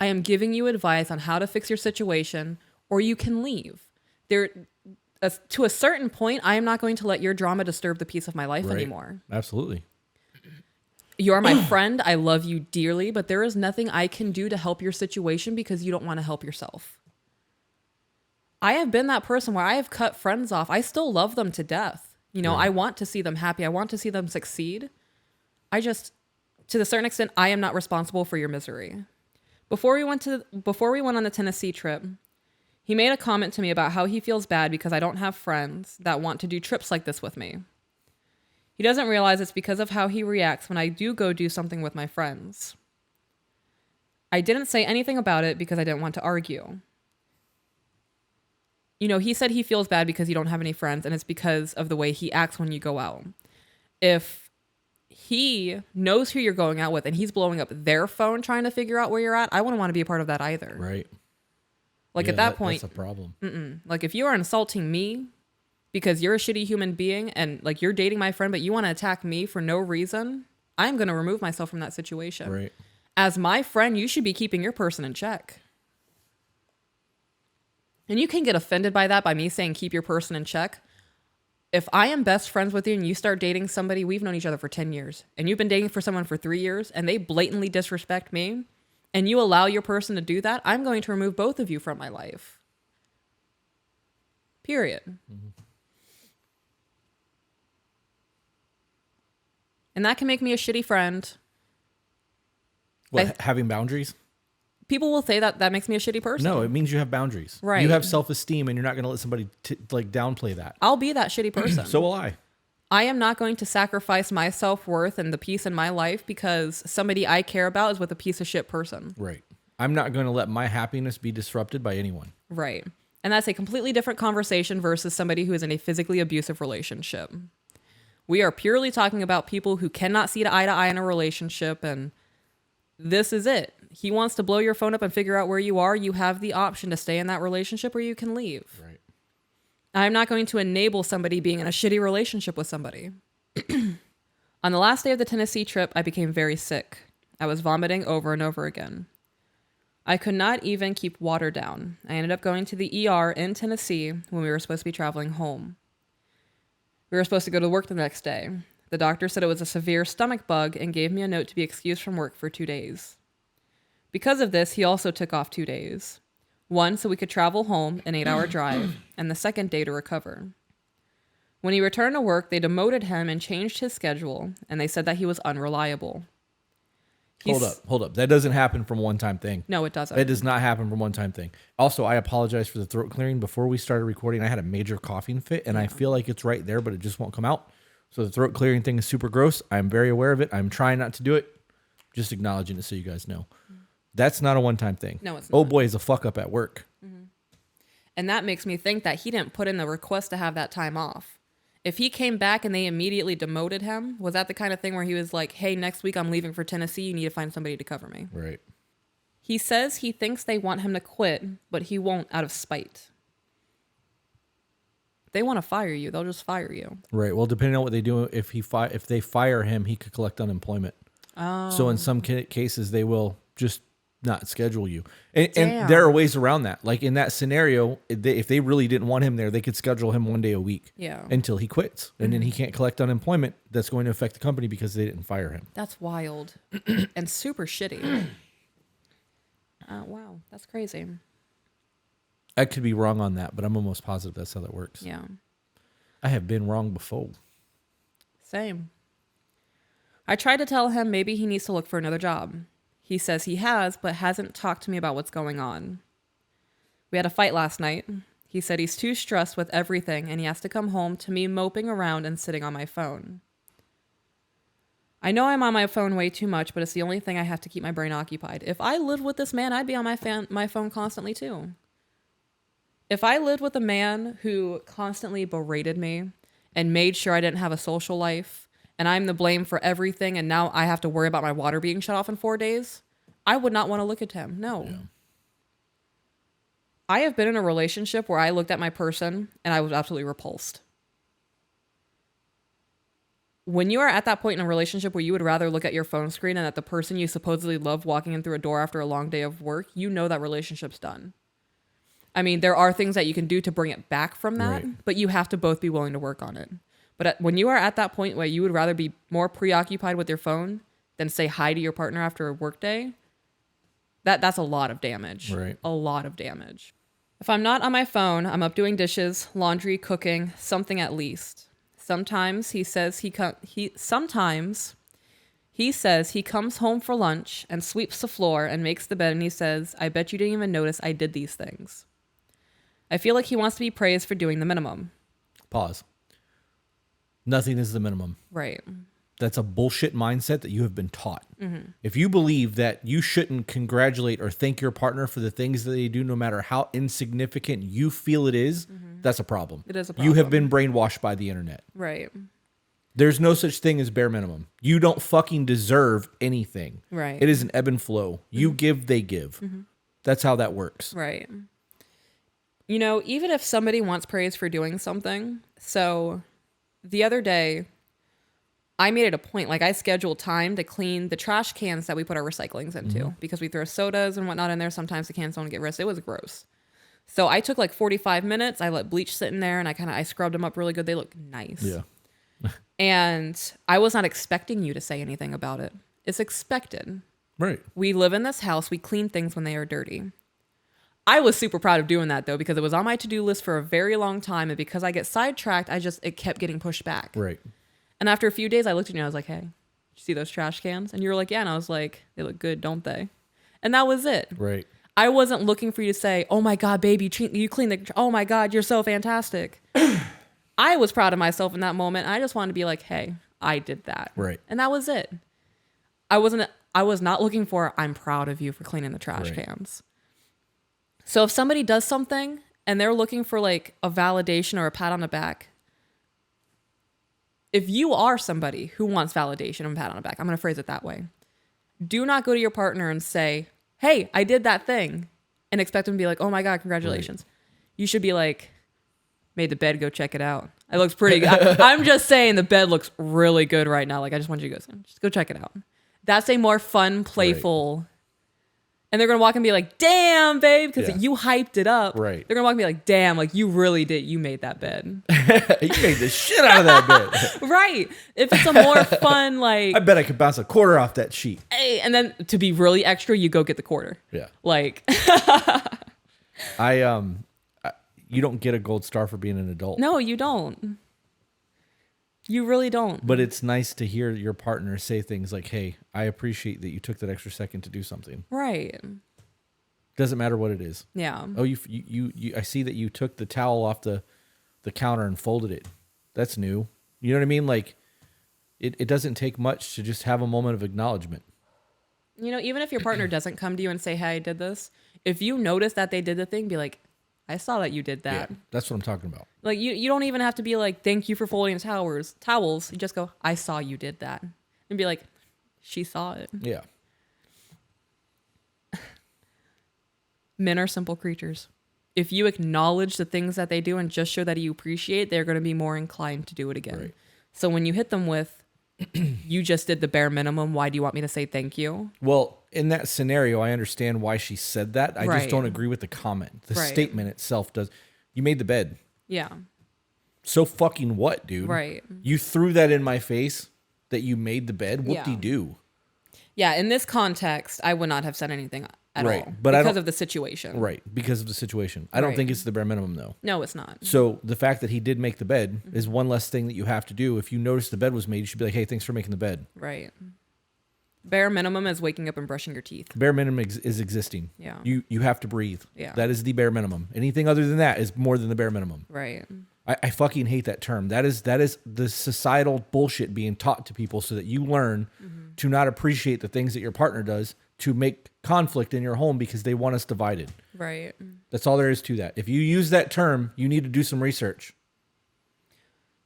I am giving you advice on how to fix your situation, or you can leave. To a certain point, I am not going to let your drama disturb the peace of my life anymore. Absolutely. You're my friend. I love you dearly, but there is nothing I can do to help your situation because you don't want to help yourself. I have been that person where I have cut friends off. I still love them to death. You know, I want to see them happy. I want to see them succeed. To the certain extent, I am not responsible for your misery. Before we went on the Tennessee trip, he made a comment to me about how he feels bad because I don't have friends that want to do trips like this with me. He doesn't realize it's because of how he reacts when I do go do something with my friends. I didn't say anything about it because I didn't want to argue. You know, he said he feels bad because you don't have any friends, and it's because of the way he acts when you go out. If he knows who you're going out with and he's blowing up their phone trying to figure out where you're at, I wouldn't want to be a part of that either. Right. Like, Yeah, at that point, that's a problem. like, if you are insulting me because you're a shitty human being and like you're dating my friend, but you want to attack me for no reason, I'm going to remove myself from that situation. Right. As my friend, you should be keeping your person in check. And you can get offended by that, by me saying keep your person in check. if I am best friends with you and you start dating somebody, we've known each other for 10 years and you've been dating for someone for 3 years and they blatantly disrespect me and you allow your person to do that, I'm going to remove both of you from my life. Period. Mm-hmm. And that can make me a shitty friend. What, having boundaries? People will say that makes me a shitty person. No, it means you have boundaries. Right. You have self-esteem and you're not going to let somebody downplay that. I'll be that shitty person. So will I. I am not going to sacrifice my self-worth and the peace in my life because somebody I care about is with a piece of shit person. Right. I'm not going to let my happiness be disrupted by anyone. Right. And that's a completely different conversation versus somebody who is in a physically abusive relationship. We are purely talking about people who cannot see eye to eye in a relationship, and this is it. He wants to blow your phone up and figure out where you are. You have the option to stay in that relationship or you can leave. Right. I'm not going to enable somebody being in a shitty relationship with somebody. On the last day of the Tennessee trip, I became very sick. I was vomiting over and over again. I could not even keep water down. I ended up going to the ER in Tennessee when we were supposed to be traveling home. We were supposed to go to work the next day. The doctor said it was a severe stomach bug and gave me a note to be excused from work for 2 days. Because of this, he also took off 2 days. One, so we could travel home, an 8-hour drive, and the second day to recover. When he returned to work, they demoted him and changed his schedule, and they said that he was unreliable. Hold up. That doesn't happen from a one-time thing. No, it doesn't. It does not happen from one-time thing. Also, I apologize for the throat clearing. Before we started recording, I had a major coughing fit, and I feel like it's right there, but it just won't come out. So the throat clearing thing is super gross. I'm very aware of it. I'm trying not to do it. Just acknowledging it so you guys know. That's not a one-time thing. No, it's not. Oh boy, is a fuck up at work. Mm-hmm. And that makes me think that he didn't put in the request to have that time off. If he came back and they immediately demoted him, was that the kind of thing where he was like, hey, next week I'm leaving for Tennessee. You need to find somebody to cover me. Right. He says he thinks they want him to quit, but he won't out of spite. If they want to fire you, they'll just fire you. Right. Well, depending on what they do, if they fire him, he could collect unemployment. Oh. So in some cases, they will just not schedule you. And there are ways around that. Like in that scenario, if they really didn't want him there, they could schedule him 1 day a week until he quits. And then he can't collect unemployment. That's going to affect the company because they didn't fire him. That's wild and super shitty. Wow, that's crazy. I could be wrong on that, but I'm almost positive that's how that works. Yeah. I have been wrong before. Same. I tried to tell him maybe he needs to look for another job. He says he has, but hasn't talked to me about what's going on. We had a fight last night. He said he's too stressed with everything and he has to come home to me moping around and sitting on my phone. I know I'm on my phone way too much, but it's the only thing I have to keep my brain occupied. If I lived with this man, I'd be on my phone constantly too. If I lived with a man who constantly berated me and made sure I didn't have a social life, and I'm the blame for everything, and now I have to worry about my water being shut off in 4 days, I would not want to look at him. No. Yeah. I have been in a relationship where I looked at my person and I was absolutely repulsed. When you are at that point in a relationship where you would rather look at your phone screen and at the person you supposedly love walking in through a door after a long day of work, you know that relationship's done. I mean, there are things that you can do to bring it back from that, but you have to both be willing to work on it. But when you are at that point where you would rather be more preoccupied with your phone than say hi to your partner after a work day, that's a lot of damage. Right. A lot of damage. If I'm not on my phone, I'm up doing dishes, laundry, cooking, something at least. Sometimes he says he comes home for lunch and sweeps the floor and makes the bed and he says, I bet you didn't even notice I did these things. I feel like he wants to be praised for doing the minimum. Pause. Nothing is the minimum. Right. That's a bullshit mindset that you have been taught. Mm-hmm. If you believe that you shouldn't congratulate or thank your partner for the things that they do, no matter how insignificant you feel it is, that's a problem. It is a problem. You have been brainwashed by the internet. Right. There's no such thing as bare minimum. You don't fucking deserve anything. Right. It is an ebb and flow. You give, they give. That's how that works. Right. You know, even if somebody wants praise for doing something, so the other day, I made it a point, like I scheduled time to clean the trash cans that we put our recyclings into because we throw sodas and whatnot in there. Sometimes the cans don't get rinsed. It was gross. So I took like 45 minutes. I let bleach sit in there and I scrubbed them up really good. They look nice. Yeah. And I was not expecting you to say anything about it. It's expected. Right. We live in this house. We clean things when they are dirty. I was super proud of doing that though, because it was on my to-do list for a very long time. And because I get sidetracked, it kept getting pushed back. Right. And after a few days, I looked at you and I was like, hey, you see those trash cans? And you were like, yeah. And I was like, they look good, don't they? And that was it. Right. I wasn't looking for you to say, oh my God, baby, you clean oh my God, you're so fantastic. I was proud of myself in that moment. I just wanted to be like, hey, I did that. Right. And that was it. I was not looking for, I'm proud of you for cleaning the trash cans. So if somebody does something and they're looking for like a validation or a pat on the back, if you are somebody who wants validation and a pat on the back, I'm going to phrase it that way. Do not go to your partner and say, hey, I did that thing, and expect them to be like, oh my God, congratulations. Right. You should be like, made the bed, go check it out. It looks pretty good. I'm just saying the bed looks really good right now. Like, I just want you to just go check it out. That's a more fun, playful, and they're going to walk and be like, damn, babe, because you hyped it up. Right. They're going to walk and be like, damn, like you really did. You made that bed. You made the shit out of that bed. Right. If it's a more fun, like, I bet I could bounce a quarter off that sheet. Hey, and then to be really extra, you go get the quarter. Yeah. Like, you don't get a gold star for being an adult. No, you don't. You really don't. But it's nice to hear your partner say things like, hey, I appreciate that you took that extra second to do something. Right. Doesn't matter what it is. Yeah. Oh, you I see that you took the towel off the counter and folded it. That's new. You know what I mean? Like, it doesn't take much to just have a moment of acknowledgement. You know, even if your partner doesn't come to you and say, hey, I did this, if you notice that they did the thing, be like, I saw that you did that. Yeah, that's what I'm talking about. Like, you don't even have to be like, thank you for folding the towels. You just go, I saw you did that. And be like, she saw it. Yeah. Men are simple creatures. If you acknowledge the things that they do and just show that you appreciate, they're going to be more inclined to do it again. Right. So when you hit them with, you just did the bare minimum, why do you want me to say thank you? Well, in that scenario, I understand why she said that. I just don't agree with the comment. The statement itself does. You made the bed. Yeah. So fucking what, dude? Right. You threw that in my face that you made the bed. Whoop-de-doo. Yeah, in this context, I would not have said anything at all. But because of the situation. Right, because of the situation. I don't think it's the bare minimum, though. No, it's not. So the fact that he did make the bed is one less thing that you have to do. If you notice the bed was made, you should be like, hey, thanks for making the bed. Right. Bare minimum is waking up and brushing your teeth. Bare minimum is existing. Yeah. You have to breathe. Yeah. That is the bare minimum. Anything other than that is more than the bare minimum. Right. I fucking hate that term. That is the societal bullshit being taught to people so that you learn to not appreciate the things that your partner does to make conflict in your home because they want us divided. Right. That's all there is to that. If you use that term, you need to do some research.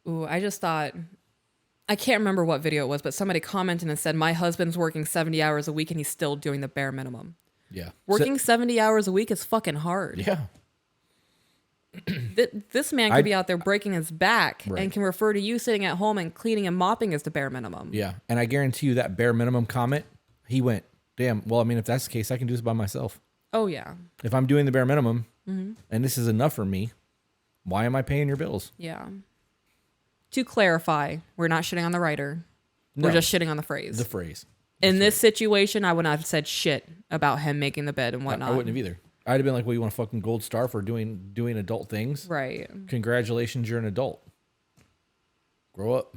Ooh, I just thought, I can't remember what video it was, but somebody commented and said, my husband's working 70 hours a week and he's still doing the bare minimum. Yeah. Working 70 hours a week is fucking hard. Yeah. This man could be out there breaking his back Right. and can refer to you sitting at home and cleaning and mopping as the bare minimum. Yeah. And I guarantee you that bare minimum comment, he went, damn, well, I mean, if that's the case, I can do this by myself. Oh, yeah. If I'm doing the bare minimum and this is enough for me, why am I paying your bills? Yeah. To clarify, we're not shitting on the writer. No. We're just shitting on the phrase. The phrase. In this situation, I would not have said shit about him making the bed and whatnot. I wouldn't have either. I'd have been like, well, you want a fucking gold star for doing adult things? Right. Congratulations, you're an adult. Grow up.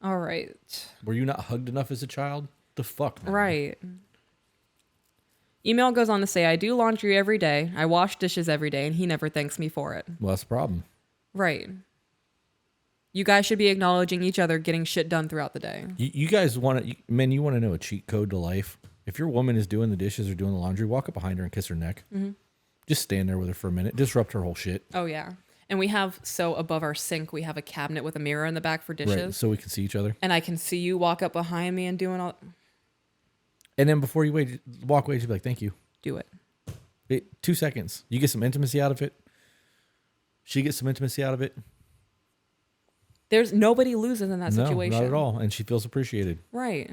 All right. Were you not hugged enough as a child? The fuck, man. Right. Email goes on to say, I do laundry every day. I wash dishes every day, and he never thanks me for it. Well, that's the problem. Right. You guys should be acknowledging each other getting shit done throughout the day. You guys want to, men, you want to know a cheat code to life? If your woman is doing the dishes or doing the laundry, walk up behind her and kiss her neck. Mm-hmm. Just stand there with her for a minute. Disrupt her whole shit. Oh, yeah. And we have, so above our sink, we have a cabinet with a mirror in the back for dishes. Right, so we can see each other. And I can see you walk up behind me and doing all... And then before you walk away, just be like, thank you. Do it. 2 seconds. You get some intimacy out of it. She gets some intimacy out of it. There's nobody loses in that situation. No, not at all. And she feels appreciated. Right.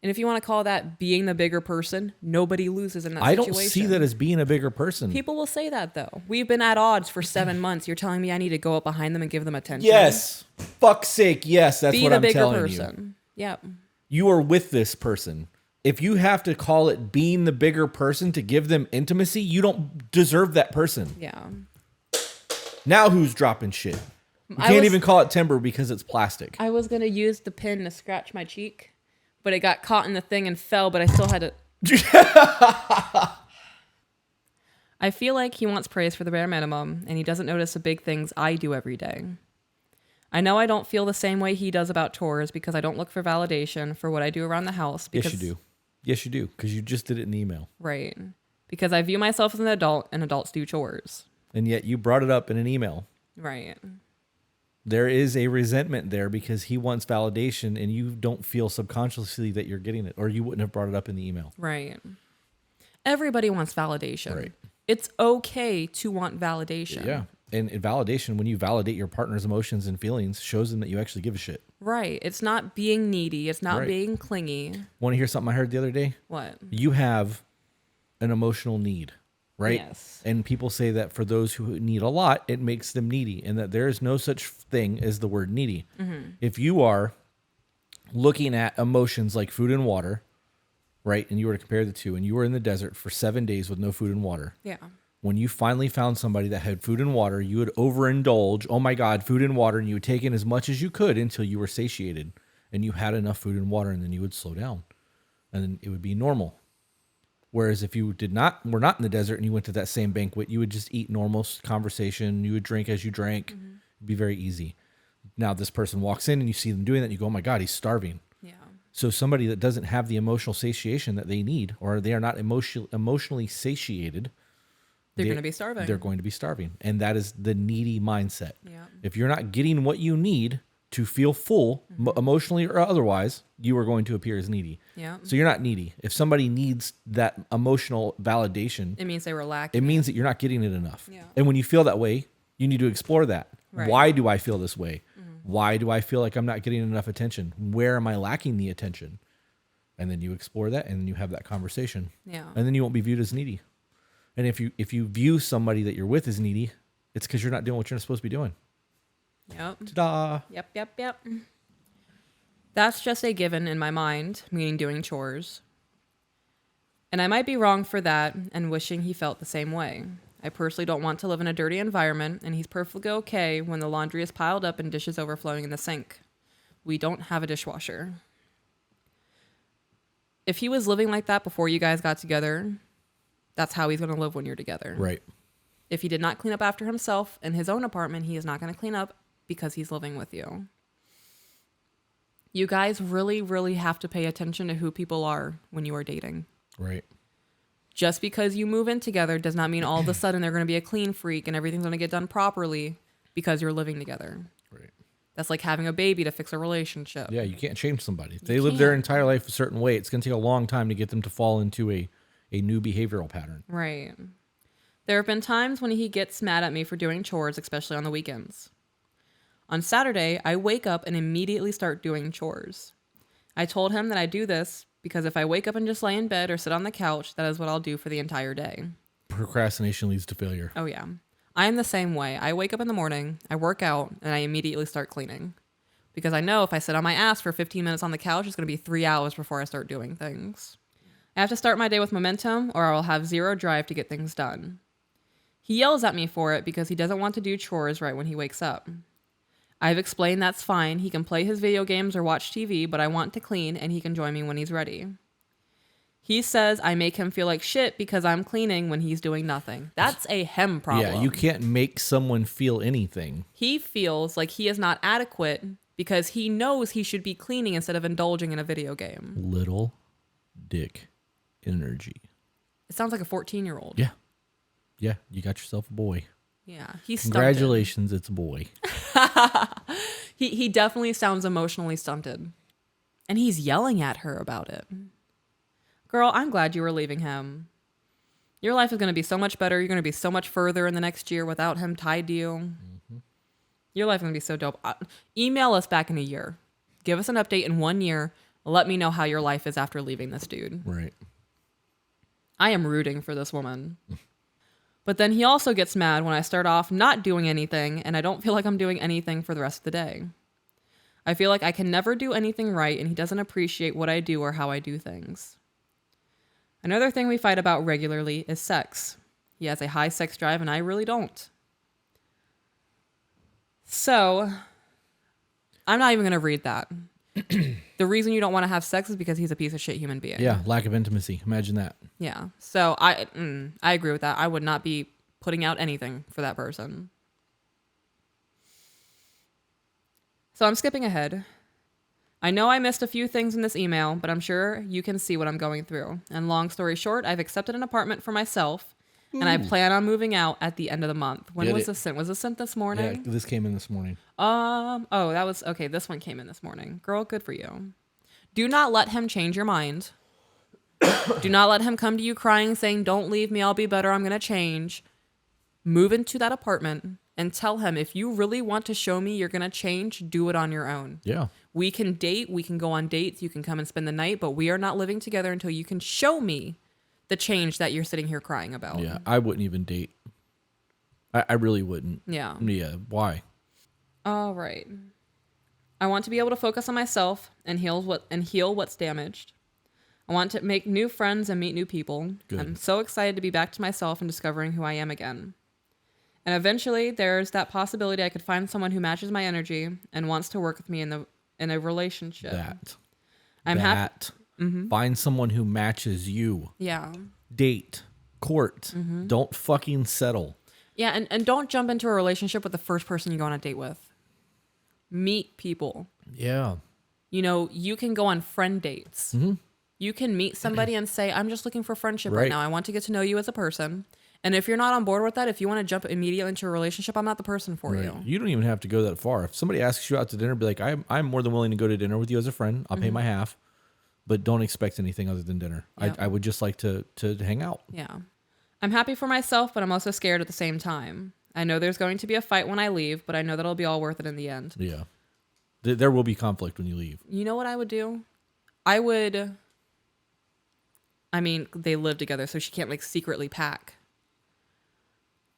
And if you want to call that being the bigger person, nobody loses in that I situation. don't see that as being a bigger person. People will say that, though. We've been at odds for 7 months. You're telling me I need to go up behind them and give them attention? Yes. Fuck's sake. Yes, that's Be what the I'm bigger telling person. you. Yep. You are with this person. If you have to call it being the bigger person to give them intimacy, you don't deserve that person. Yeah. Now who's dropping shit? You I can't was- even call it timber because it's plastic. I was going to use the pin to scratch my cheek, but it got caught in the thing and fell, but I still had to... I feel like he wants praise for the bare minimum, and he doesn't notice the big things I do every day. I know I don't feel the same way he does about chores because I don't look for validation for what I do around the house. Because, Yes, you do. Yes, you do. Because you just did it in email. Right. Because I view myself as an adult, and adults do chores. And yet you brought it up in an email. Right. There is a resentment there because he wants validation and you don't feel subconsciously that you're getting it, or you wouldn't have brought it up in the email. Right. Everybody wants validation. Right. It's okay to want validation. Yeah. And validation, when you validate your partner's emotions and feelings, shows them that you actually give a shit. Right. It's not being needy. It's not Right. being clingy. Want to hear something I heard the other day? What? You have an emotional need, right? Yes. And people say that for those who need a lot, it makes them needy, and that there is no such thing as the word needy. Mm-hmm. If you are looking at emotions like food and water, right, and you were to compare the two, and you were in the desert for 7 days with no food and water, Yeah. when you finally found somebody that had food and water, you would overindulge, oh my God, food and water, and you would take in as much as you could until you were satiated and you had enough food and water, and then you would slow down and then it would be normal. Whereas if you were not in the desert and you went to that same banquet, you would just eat normal conversation. You would drink as you drank. It'd be very easy. Now this person walks in and you see them doing that and you go, oh my God, he's starving. Yeah. So somebody that doesn't have the emotional satiation that they need, or they are not emotionally satiated, They're going to be starving. They're going to be starving. And that is the needy mindset. Yeah. If you're not getting what you need to feel full, emotionally or otherwise, you are going to appear as needy. Yeah. So you're not needy. If somebody needs that emotional validation, It means they were lacking. it means that you're not getting it enough. Yeah. And when you feel that way, you need to explore that. Right. Why do I feel this way? Why do I feel like I'm not getting enough attention? Where am I lacking the attention? And then you explore that, and then you have that conversation. Yeah. And then you won't be viewed as needy. And if you view somebody that you're with as needy, it's because you're not doing what you're supposed to be doing. Yep. Ta-da! Yep. That's just a given in my mind, meaning doing chores. And I might be wrong for that and wishing he felt the same way. I personally don't want to live in a dirty environment, and he's perfectly okay when the laundry is piled up and dishes overflowing in the sink. We don't have a dishwasher. If he was living like that before you guys got together, that's how he's going to live when you're together. Right. If he did not clean up after himself in his own apartment, he is not going to clean up because he's living with you. You guys really, really have to pay attention to who people are when you are dating. Right. Just because you move in together does not mean all of a sudden they're going to be a clean freak and everything's going to get done properly because you're living together. Right. That's like having a baby to fix a relationship. Yeah, you can't change somebody. If they live their entire life a certain way, it's going to take a long time to get them to fall into a new behavioral pattern. Right. There have been times when he gets mad at me for doing chores, especially on the weekends. On Saturday, I wake up and immediately start doing chores. I told him that I do this because if I wake up and just lay in bed or sit on the couch, that is what I'll do for the entire day. Procrastination leads to failure. Oh, yeah. I am the same way. I wake up in the morning, I work out, and I immediately start cleaning. Because I know if I sit on my ass for 15 minutes on the couch, it's going to be 3 hours before I start doing things. I have to start my day with momentum or I will have zero drive to get things done. He yells at me for it because he doesn't want to do chores right when he wakes up. I've explained that's fine. He can play his video games or watch TV, but I want to clean and he can join me when he's ready. He says I make him feel like shit because I'm cleaning when he's doing nothing. That's a him problem. Yeah, you can't make someone feel anything. He feels like he is not adequate because he knows he should be cleaning instead of indulging in a video game. Little dick energy. It sounds like a 14-year-old. Yeah. Yeah, you got yourself a boy. Yeah, he's stunted. Congratulations, it's a boy. He definitely sounds emotionally stunted. And he's yelling at her about it. Girl, I'm glad you were leaving him. Your life is going to be so much better. You're going to be so much further in the next year without him tied to you. Mm-hmm. Your life is going to be so dope. Email us back in a year. Give us an update in 1 year. Let me know how your life is after leaving this dude. Right. I am rooting for this woman. But then he also gets mad when I start off not doing anything and I don't feel like I'm doing anything for the rest of the day. I feel like I can never do anything right and he doesn't appreciate what I do or how I do things. Another thing we fight about regularly is sex. He has a high sex drive and I really don't. So, I'm not even going to read that. The reason you don't want to have sex is because he's a piece of shit human being. Yeah, lack of intimacy. Imagine that. Yeah. So I agree with that. I would not be putting out anything for that person. So I'm skipping ahead. I know I missed a few things in this email, but I'm sure you can see what I'm going through. And long story short, I've accepted an apartment for myself and I plan on moving out at the end of the month. When was this sent? Was this sent this morning? Yeah, this came in this morning. That was okay. This one came in this morning. Girl, good for you. Do not let him change your mind. Do not let him come to you crying, saying, "Don't leave me. I'll be better. I'm going to change." Move into that apartment and tell him, if you really want to show me you're going to change, do it on your own. Yeah. We can date. We can go on dates. You can come and spend the night, but we are not living together until you can show me the change that you're sitting here crying about. Yeah, I wouldn't even date. I really wouldn't. Yeah. Yeah, why? All right. I want to be able to focus on myself and heal what's damaged. I want to make new friends and meet new people. Good. I'm so excited to be back to myself and discovering who I am again. And eventually, there's that possibility I could find someone who matches my energy and wants to work with me in a relationship. I'm happy. Find someone who matches you. Yeah. Date. Court. Don't fucking settle. Yeah, and don't jump into a relationship with the first person you go on a date with. Meet people. Yeah. You know, you can go on friend dates. You can meet somebody and say, I'm just looking for friendship right now. I want to get to know you as a person. And if you're not on board with that, if you want to jump immediately into a relationship, I'm not the person for you. You don't even have to go that far. If somebody asks you out to dinner, be like, I'm more than willing to go to dinner with you as a friend. I'll pay my half. But don't expect anything other than dinner. Yeah. I would just like to hang out. Yeah. I'm happy for myself, but I'm also scared at the same time. I know there's going to be a fight when I leave, but I know that it'll be all worth it in the end. Yeah. There will be conflict when you leave. You know what I would do? They live together, so she can't like secretly pack.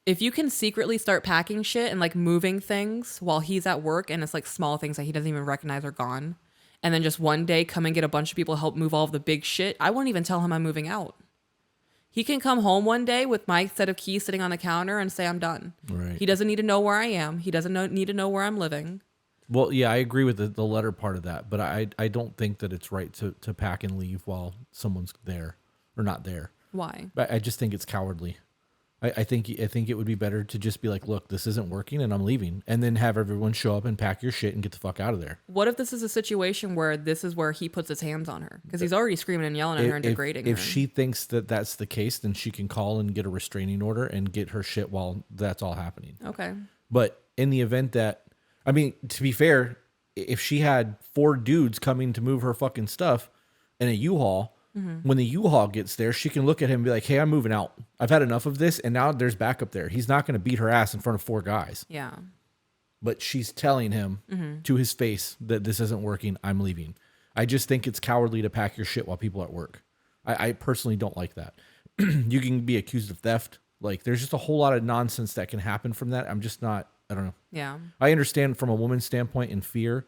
If you can secretly start packing shit and like moving things while he's at work and it's like small things that he doesn't even recognize are gone, and then just one day come and get a bunch of people to help move all of the big shit, I won't even tell him I'm moving out. He can come home one day with my set of keys sitting on the counter and say I'm done. Right. He doesn't need to know where I am. He doesn't need to know where I'm living. Well, yeah, I agree with the letter part of that, but I don't think that it's right to pack and leave while someone's there or not there. Why? I just think it's cowardly. I think it would be better to just be like, look, this isn't working and I'm leaving, and then have everyone show up and pack your shit and get the fuck out of there. What if this is a situation where this is where he puts his hands on her? Because he's already screaming and yelling at her and degrading her. If she thinks that that's the case, then she can call and get a restraining order and get her shit while that's all happening. Okay. But in the event that, I mean, to be fair, if she had 4 dudes coming to move her fucking stuff in a U-Haul, when the U-Haul gets there, she can look at him and be like, hey, I'm moving out. I've had enough of this, and now there's backup there. He's not going to beat her ass in front of 4 guys. Yeah. But she's telling him to his face that this isn't working. I'm leaving. I just think it's cowardly to pack your shit while people are at work. I personally don't like that. You can be accused of theft. Like, there's just a whole lot of nonsense that can happen from that. I'm just not, I don't know. Yeah. I understand from a woman's standpoint and fear,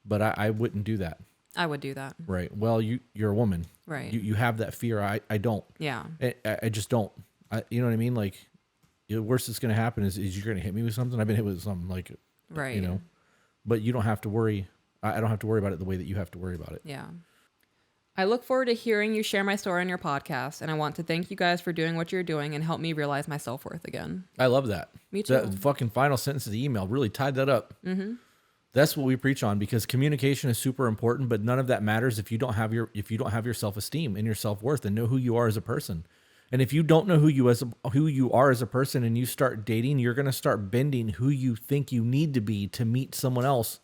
but I wouldn't do that. I would do that. Right. Well, you're a woman. Right. You have that fear. I don't. Yeah. I just don't. You know what I mean? Like, the worst that's going to happen is you're going to hit me with something. I've been hit with something, like, right. You know, but you don't have to worry. I don't have to worry about it the way that you have to worry about it. Yeah. I look forward to hearing you share my story on your podcast, and I want to thank you guys for doing what you're doing and help me realize my self-worth again. I love that. Me too. That fucking final sentence of the email really tied that up. That's what we preach on, because communication is super important, but none of that matters if you don't have your self-esteem and your self-worth and know who you are as a person. And if you don't know who you are as a person and you start dating, you're going to start bending who you think you need to be to meet someone else,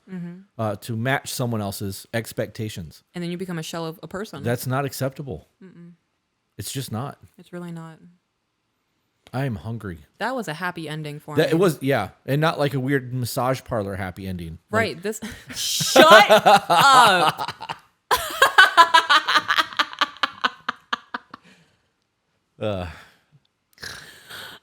to match someone else's expectations. And then you become a shell of a person. That's not acceptable. It's just not. It's really not. I am hungry. That was a happy ending for me. It was, yeah. And not like a weird massage parlor happy ending. Right. Shut up. Uh,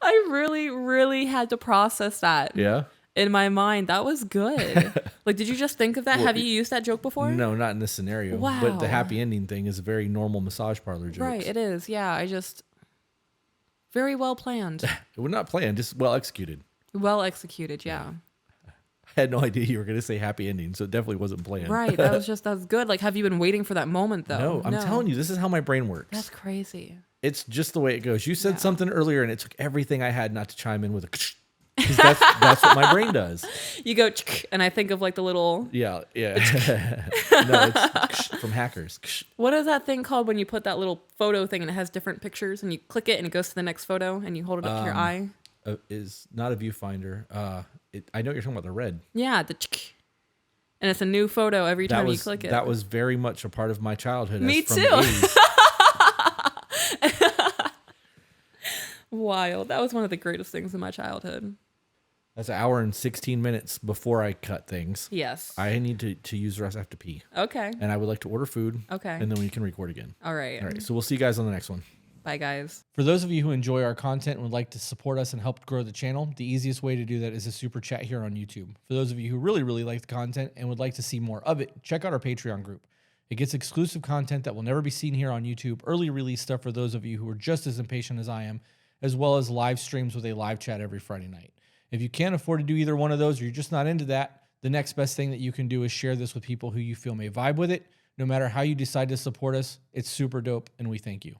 I really, really had to process that yeah. in my mind. That was good. Like, did you just think of that? Well, Have you used that joke before? No, not in this scenario. Wow. But the happy ending thing is a very normal massage parlor joke. Right, it is. Yeah, very well planned. We're not planned, just well executed. Well executed, yeah. I had no idea you were going to say happy ending, so it definitely wasn't planned. Right, that's good. Like, have you been waiting for that moment, though? No, I'm telling you, this is how my brain works. That's crazy. It's just the way it goes. You said Yeah. something earlier, and it took everything I had not to chime in with a because that's what my brain does. You go, and I think of like the little, Yeah. No, it's from Hackers. what is that thing called when you put that little photo thing and it has different pictures and you click it and it goes to the next photo and you hold it up to your eye? Is not a viewfinder. I know what you're talking about, the red. Yeah, and it's a new photo every time you click it. That was very much a part of my childhood. Me from the too. 80s. Wild. That was one of the greatest things in my childhood. That's an hour and 16 minutes before I cut things. Yes. I need to use the rest. I have to pee. Okay. And I would like to order food. Okay. And then we can record again. All right. All right. So we'll see you guys on the next one. Bye, guys. For those of you who enjoy our content and would like to support us and help grow the channel, the easiest way to do that is a super chat here on YouTube. For those of you who really, really like the content and would like to see more of it, check out our Patreon group. It gets exclusive content that will never be seen here on YouTube, early release stuff for those of you who are just as impatient as I am, as well as live streams with a live chat every Friday night. If you can't afford to do either one of those or you're just not into that, the next best thing that you can do is share this with people who you feel may vibe with it. No matter how you decide to support us, it's super dope and we thank you.